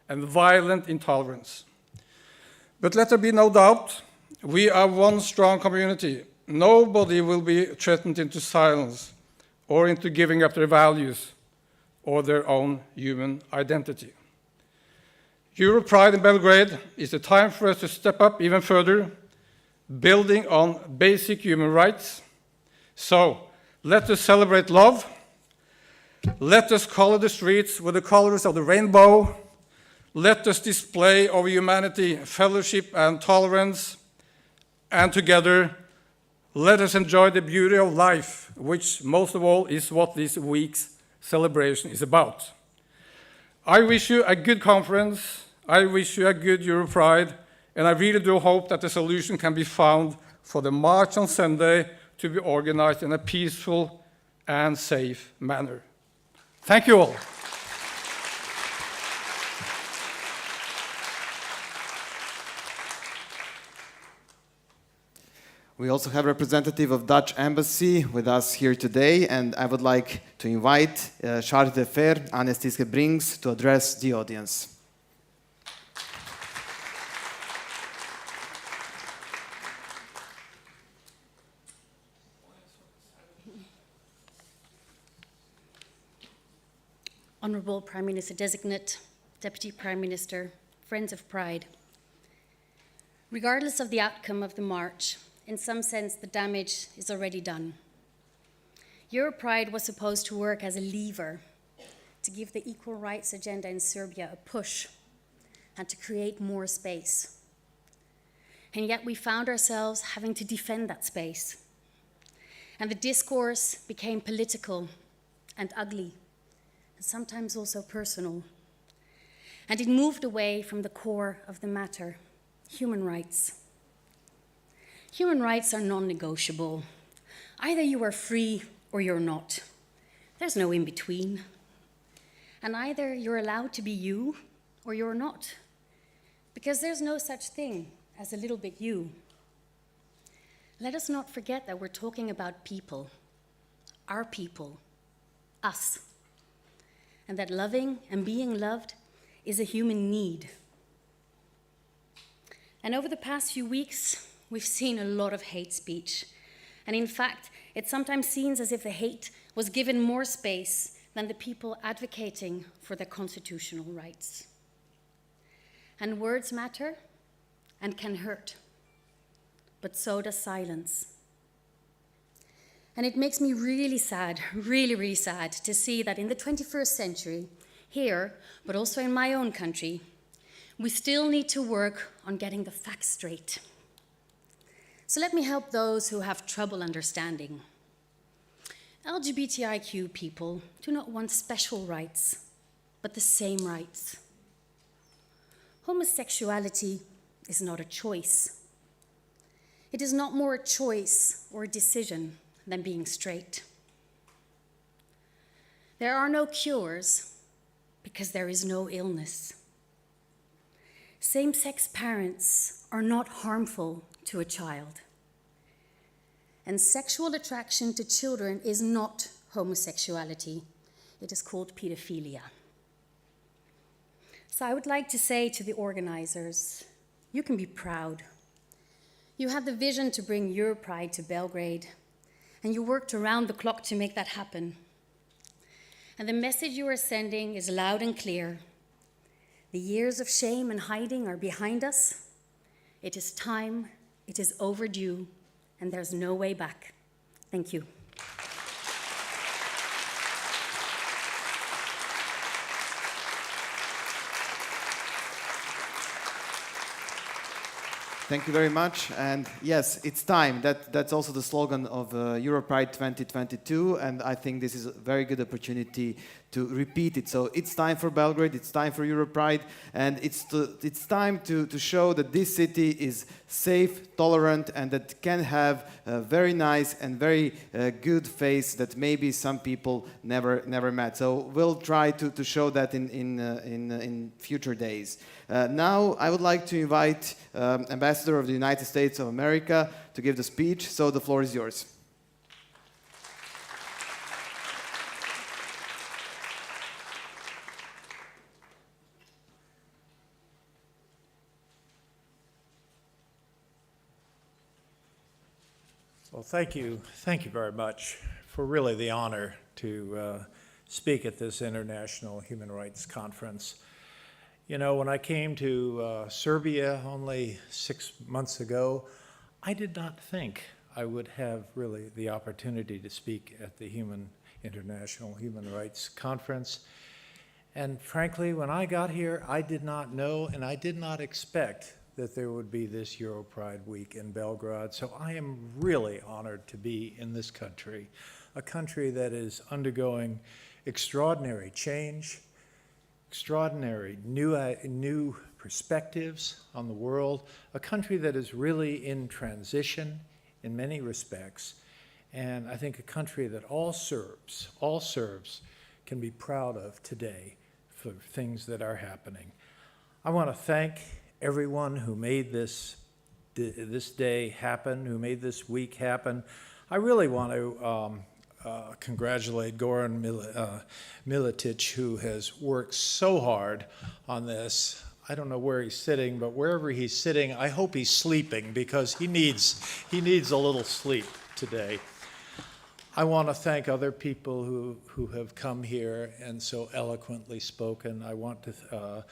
and violent intolerance. But let there be no doubt, we are one strong community. Nobody will be threatened into silence or into giving up their values or their own human identity. EuroPride in Belgrade is a time for us to step up even further, building on basic human rights. So, let us celebrate love. Let us color the streets with the colors of the rainbow. Let us display our humanity, fellowship, and tolerance. And together, let us enjoy the beauty of life, which most of all is what this week's celebration is about. I wish you a good conference. I wish you a good EuroPride. And I really do hope that a solution can be found for the march on Sunday to be organized in a peaceful and safe manner. Thank you all.
We also have a representative of Dutch Embassy with us here today, and I would like to invite Charge d'Affaires, Anne Stiske Brings, to address the audience.
Honourable Prime Minister Designate, Deputy Prime Minister, Friends of Pride. Regardless of the outcome of the march, in some sense the damage is already done. EuroPride was supposed to work as a lever to give the equal rights agenda in Serbia a push and to create more space. And yet we found ourselves having to defend that space. And the discourse became political and ugly, and sometimes also personal. And it moved away from the core of the matter, human rights. Human rights are non-negotiable. Either you are free or you're not. There's no in between. And either you're allowed to be you or you're not, because there's no such thing as a little bit you. Let us not forget that we're talking about people, our people, us, and that loving and being loved is a human need. And over the past few weeks, we've seen a lot of hate speech. And in fact, it sometimes seems as if the hate was given more space than the people advocating for their constitutional rights. And words matter and can hurt, but so does silence. And it makes me really sad, really sad to see that in the 21st century, here, but also in my own country, we still need to work on getting the facts straight. So let me help those who have trouble understanding. LGBTIQ people do not want special rights, but the same rights. Homosexuality is not a choice. It is not more a choice or a decision than being straight. There are no cures because there is no illness. Same-sex parents are not harmful to a child. And sexual attraction to children is not homosexuality. It is called pedophilia. So I would like to say to the organizers, you can be proud. You had the vision to bring EuroPride to Belgrade, and you worked around the clock to make that happen. And the message you are sending is loud and clear. The years of shame and hiding are behind us. It is time, it is overdue, and there's no way back. Thank you.
Thank you very much. And yes, it's time. That's also the slogan of EuroPride 2022. And I think this is a very good opportunity to repeat it. So it's time for Belgrade, it's time for EuroPride, and it's time to show that this city is safe, tolerant, and that can have a very nice and very good face that maybe some people never met. So we'll try to show that in future days. Now I would like to invite Ambassador of the United States of America to give the speech. So the floor is yours.
Well, thank you very much for really the honor to speak at this International Human Rights Conference. You know, when I came to Serbia only 6 months ago, I did not think I would have really the opportunity to speak at the International Human Rights Conference. And frankly, when I got here, I did not know and I did not expect that there would be this EuroPride week in Belgrade. So I am really honored to be in this country, a country that is undergoing extraordinary change, extraordinary new perspectives on the world, a country that is really in transition in many respects, and I think a country that all Serbs can be proud of today for things that are happening. I want to thank everyone who made this day happen, who made this week happen. I really want to congratulate Goran Militic, who has worked so hard on this. I don't know where he's sitting, but wherever he's sitting, I hope he's sleeping, because he needs a little sleep today. I want to thank other people who have come here and so eloquently spoken. I want to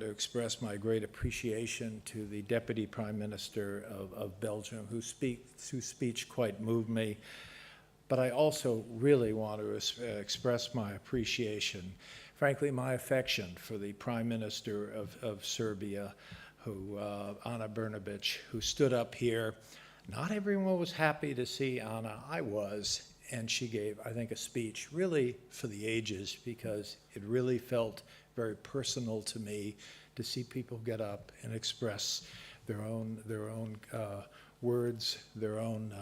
express my great appreciation to the Deputy Prime Minister of Belgium, whose speech quite moved me. But I also really want to express my appreciation, frankly, my affection for the Prime Minister of Serbia, Ana Brnabić, who stood up here. Not everyone was happy to see Ana. I was, and she gave, I think, a speech really for the ages, because it really felt very personal to me to see people get up and express their own words, their own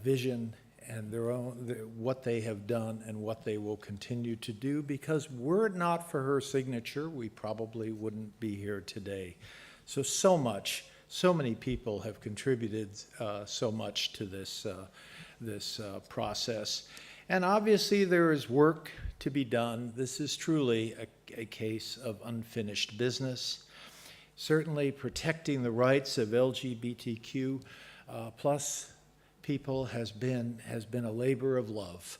vision, and what they have done and what they will continue to do, because were it not for her signature, we probably wouldn't be here today. So much. So many people have contributed so much to this process. And obviously there is work to be done. This is truly a case of unfinished business. Certainly protecting the rights of LGBTQ plus people has been a labor of love.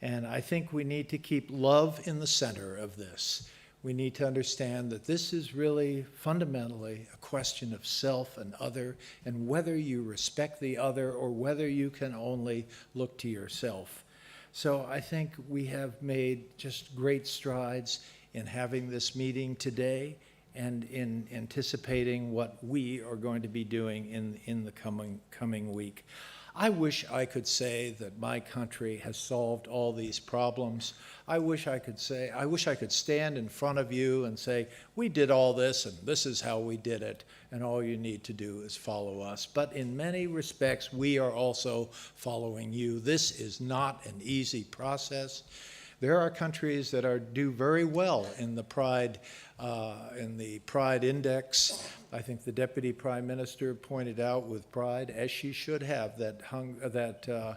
And I think we need to keep love in the center of this. We need to understand that this is really fundamentally a question of self and other, and whether you respect the other or whether you can only look to yourself. So I think we have made just great strides in having this meeting today and in anticipating what we are going to be doing in the coming week. I wish I could say that my country has solved all these problems. I wish I could stand in front of you and say, we did all this and this is how we did it, and all you need to do is follow us. But in many respects, we are also following you. This is not an easy process. There are countries that do very well in the Pride Index. I think the Deputy Prime Minister pointed out with pride, as she should have, that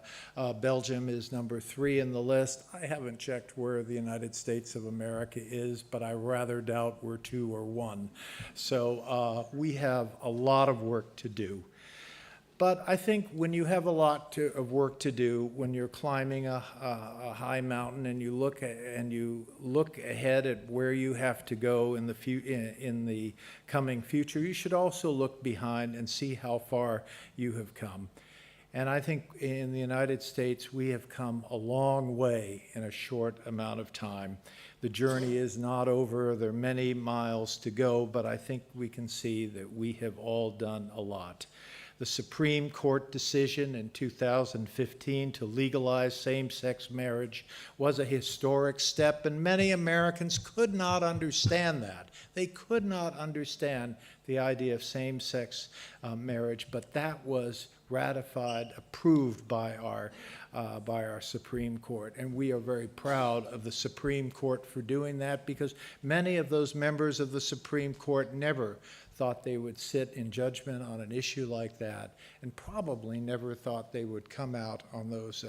Belgium is number 3 in the list. I haven't checked where the United States of America is, but I rather doubt we're 2 or 1. So we have a lot of work to do. But I think when you have a lot of work to do, when you're climbing a high mountain and you look ahead at where you have to go in the coming future, you should also look behind and see how far you have come. And I think in the United States, we have come a long way in a short amount of time. The journey is not over. There are many miles to go, but I think we can see that we have all done a lot. The Supreme Court decision in 2015 to legalize same-sex marriage was a historic step, and many Americans could not understand that. They could not understand the idea of same-sex marriage, but that was ratified, approved by our Supreme Court. And we are very proud of the Supreme Court for doing that, because many of those members of the Supreme Court never thought they would sit in judgment on an issue like that, and probably never thought they would come out on those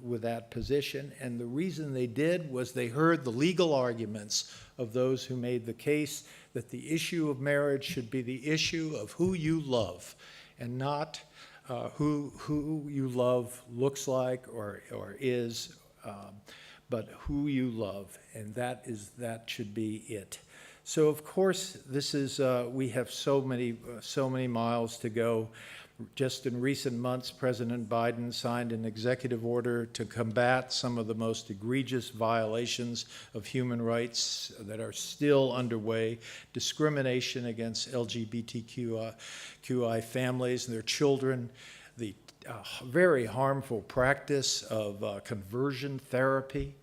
with that position. And the reason they did was they heard the legal arguments of those who made the case that the issue of marriage should be the issue of who you love, and not who you love looks like or is, but who you love, and that should be it. So of course, this is we have so many miles to go. Just in recent months, President Biden signed an executive order to combat some of the most egregious violations of human rights that are still underway, discrimination against LGBTQI families and their children, the very harmful practice of conversion therapy,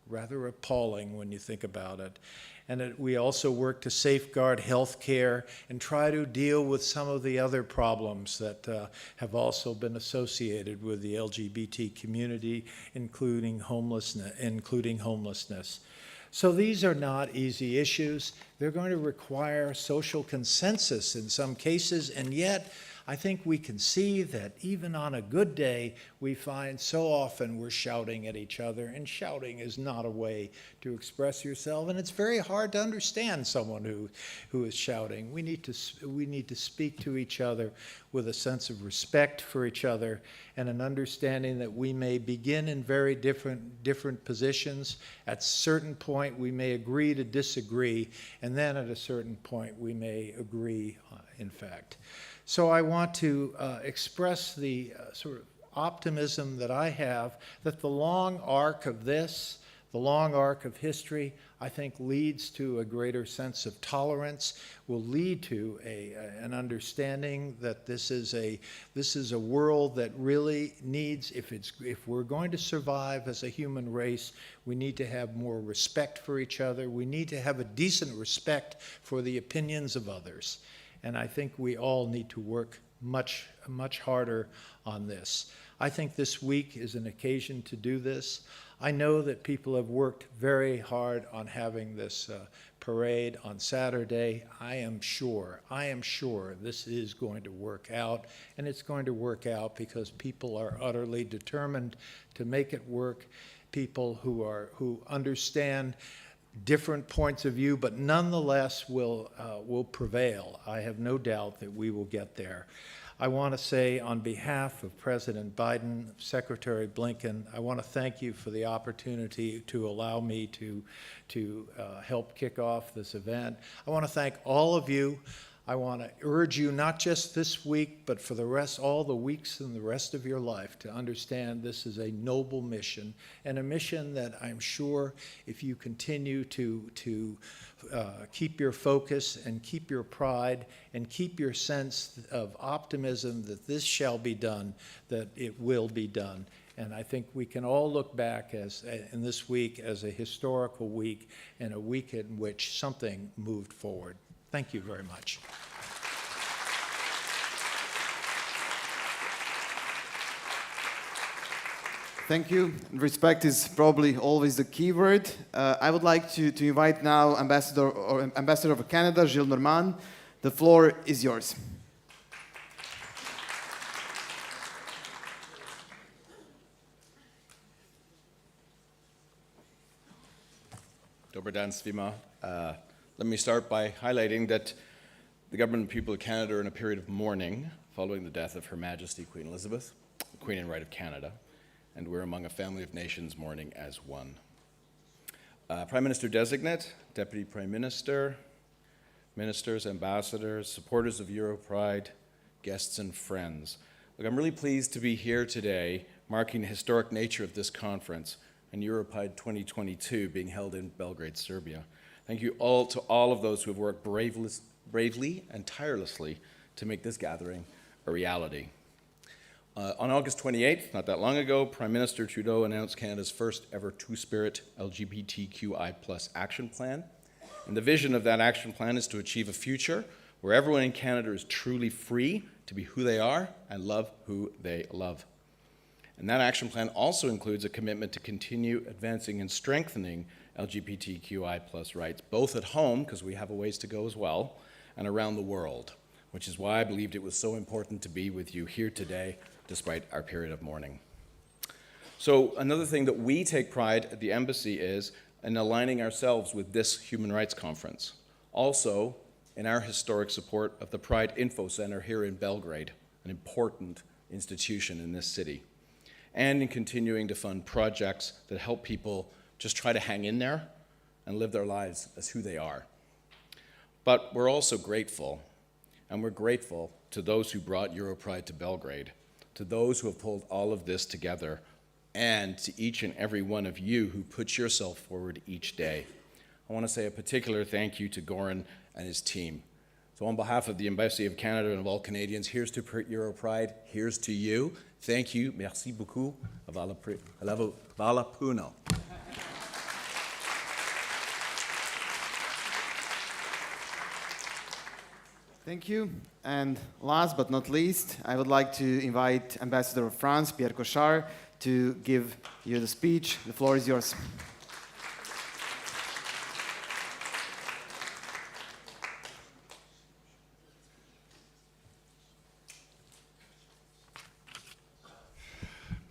rather appalling when you think about it. And we also work to safeguard health care and try to deal with some of the other problems that have also been associated with the LGBT community, including homelessness. So these are not easy issues. They're going to require social consensus in some cases, and yet I think we can see that even on a good day, we find so often we're shouting at each other, and shouting is not a way to express yourself, and it's very hard to understand someone who is shouting. We need to speak to each other with a sense of respect for each other and an understanding that we may begin in very different positions. At a certain point, we may agree to disagree, and then at a certain point, we may agree, in fact. So I want to express the sort of optimism that I have that the long arc of this, the long arc of history, I think leads to a greater sense of tolerance, will lead to an understanding that this is a world that really needs, if we're going to survive as a human race, we need to have more respect for each other. We need to have a decent respect for the opinions of others. And I think we all need to work much harder on this. I think this week is an occasion to do this. I know that people have worked very hard on having this parade on Saturday. I am sure this is going to work out, and it's going to work out because people are utterly determined to make it work. People who understand different points of view, but nonetheless will prevail. I have no doubt that we will get there. I want to say on behalf of President Biden, Secretary Blinken, I want to thank you for the opportunity to allow me to help kick off this event. I want to thank all of you. I want to urge you, not just this week, but for all the weeks and the rest of your life, to understand this is a noble mission, and a mission that I'm sure if you continue to keep your focus and keep your pride and keep your sense of optimism that this shall be done, that it will be done. And I think we can all look back in this week as a historical week and a week in which something moved forward. Thank you very much.
Thank you. Respect is probably always the key word. I would like to invite now Ambassador of Canada, Gilles Normand. The floor is yours.
Dobar dan svima. Let me start by highlighting that the government and people of Canada are in a period of mourning following the death of Her Majesty Queen Elizabeth, the Queen and Right of Canada, and we're among a family of nations mourning as one. Prime Minister-designate, Deputy Prime Minister, ministers, ambassadors, supporters of EuroPride, guests and friends. Look, I'm really pleased to be here today marking the historic nature of this conference and EuroPride 2022 being held in Belgrade, Serbia. Thank you all to all of those who have worked bravely and tirelessly to make this gathering a reality. On August 28th, not that long ago, Prime Minister Trudeau announced Canada's first ever two-spirit LGBTQI+ action plan. And the vision of that action plan is to achieve a future where everyone in Canada is truly free to be who they are and love who they love. And that action plan also includes a commitment to continue advancing and strengthening LGBTQI+ rights, both at home, because we have a ways to go as well, and around the world, which is why I believed it was so important to be with you here today, despite our period of mourning. So another thing that we take pride at the embassy is in aligning ourselves with this Human Rights Conference. Also, in our historic support of the Pride Info Center here in Belgrade, an important institution in this city, and in continuing to fund projects that help people just try to hang in there and live their lives as who they are. But we're also grateful, and we're grateful to those who brought EuroPride to Belgrade, to those who have pulled all of this together, and to each and every one of you who put yourself forward each day. I want to say a particular thank you to Goran and his team. So on behalf of the Embassy of Canada and of all Canadians, here's to EuroPride, here's to you. Thank you, merci beaucoup, vala puno.
Thank you. And last but not least, I would like to invite Ambassador of France, Pierre Cochard, to give you the speech. The floor is yours.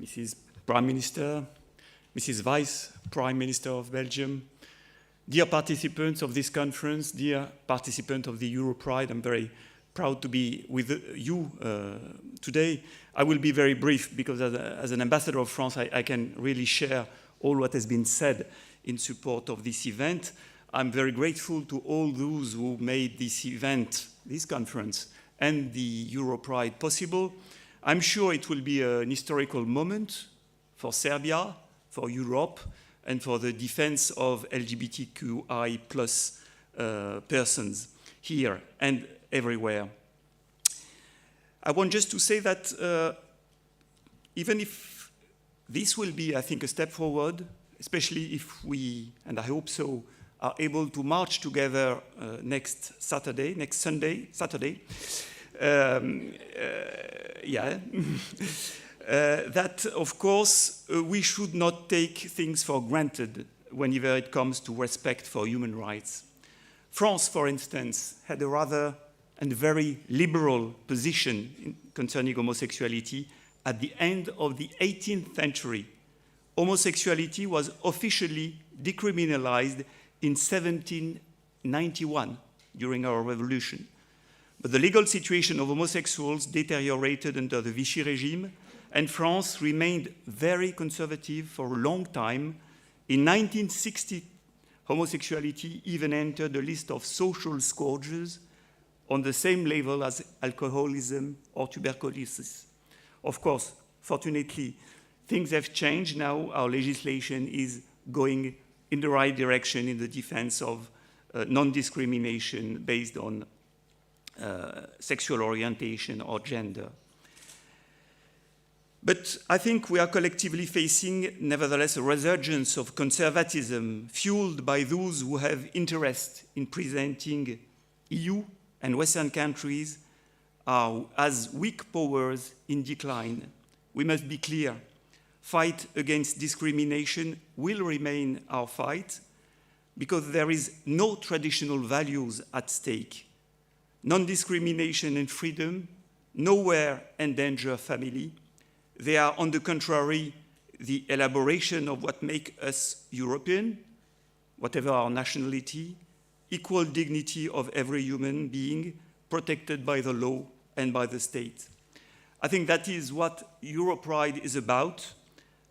Mrs. Prime Minister, Mrs. Vice Prime Minister of Belgium, dear participants of this conference, dear participants of the EuroPride, I'm very proud to be with you today. I will be very brief because as an ambassador of France, I can really share all what has been said in support of this event. I'm very grateful to all those who made this event, this conference, and the EuroPride possible. I'm sure it will be an historical moment for Serbia, for Europe, and for the defense of LGBTQI+ persons here and everywhere. I want just to say that even if this will be, I think, a step forward, especially if we, and I hope so, are able to march together next Sunday, that, of course, we should not take things for granted whenever it comes to respect for human rights. France, for instance, had a rather and very liberal position concerning homosexuality at the end of the 18th century. Homosexuality was officially decriminalized in 1791 during our revolution. But the legal situation of homosexuals deteriorated under the Vichy regime, and France remained very conservative for a long time. In 1960, homosexuality even entered the list of social scourges on the same level as alcoholism or tuberculosis. Of course, fortunately, things have changed. Now our legislation is going in the right direction in the defense of non-discrimination based on sexual orientation or gender. But I think we are collectively facing, nevertheless, a resurgence of conservatism fueled by those who have interest in presenting EU and Western countries as weak powers in decline. We must be clear. Fight against discrimination will remain our fight because there is no traditional values at stake. Non-discrimination and freedom nowhere endanger family. They are, on the contrary, the elaboration of what makes us European, whatever our nationality, equal dignity of every human being protected by the law and by the state. I think that is what EuroPride is about.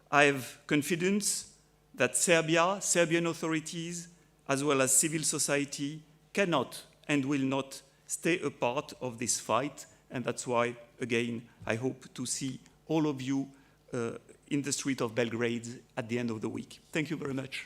I have confidence that Serbia, Serbian authorities, as well as civil society, cannot and will not stay a part of this fight, and that's why, again, I hope to see all of you in the street of Belgrade at the end of the week. Thank you very much.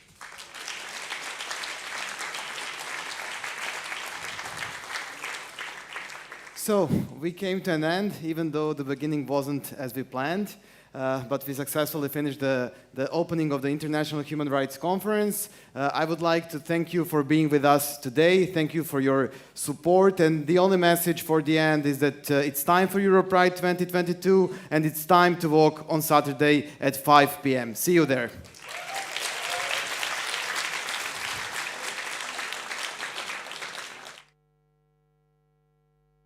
So we came to an end, even though the beginning wasn't as we planned. But we successfully finished the opening of the International Human Rights Conference. I would like to thank you for being with us today. Thank you for your support. And the only message for the end is that it's time for EuroPride 2022, and it's time to walk on Saturday at 5 p.m. See you there.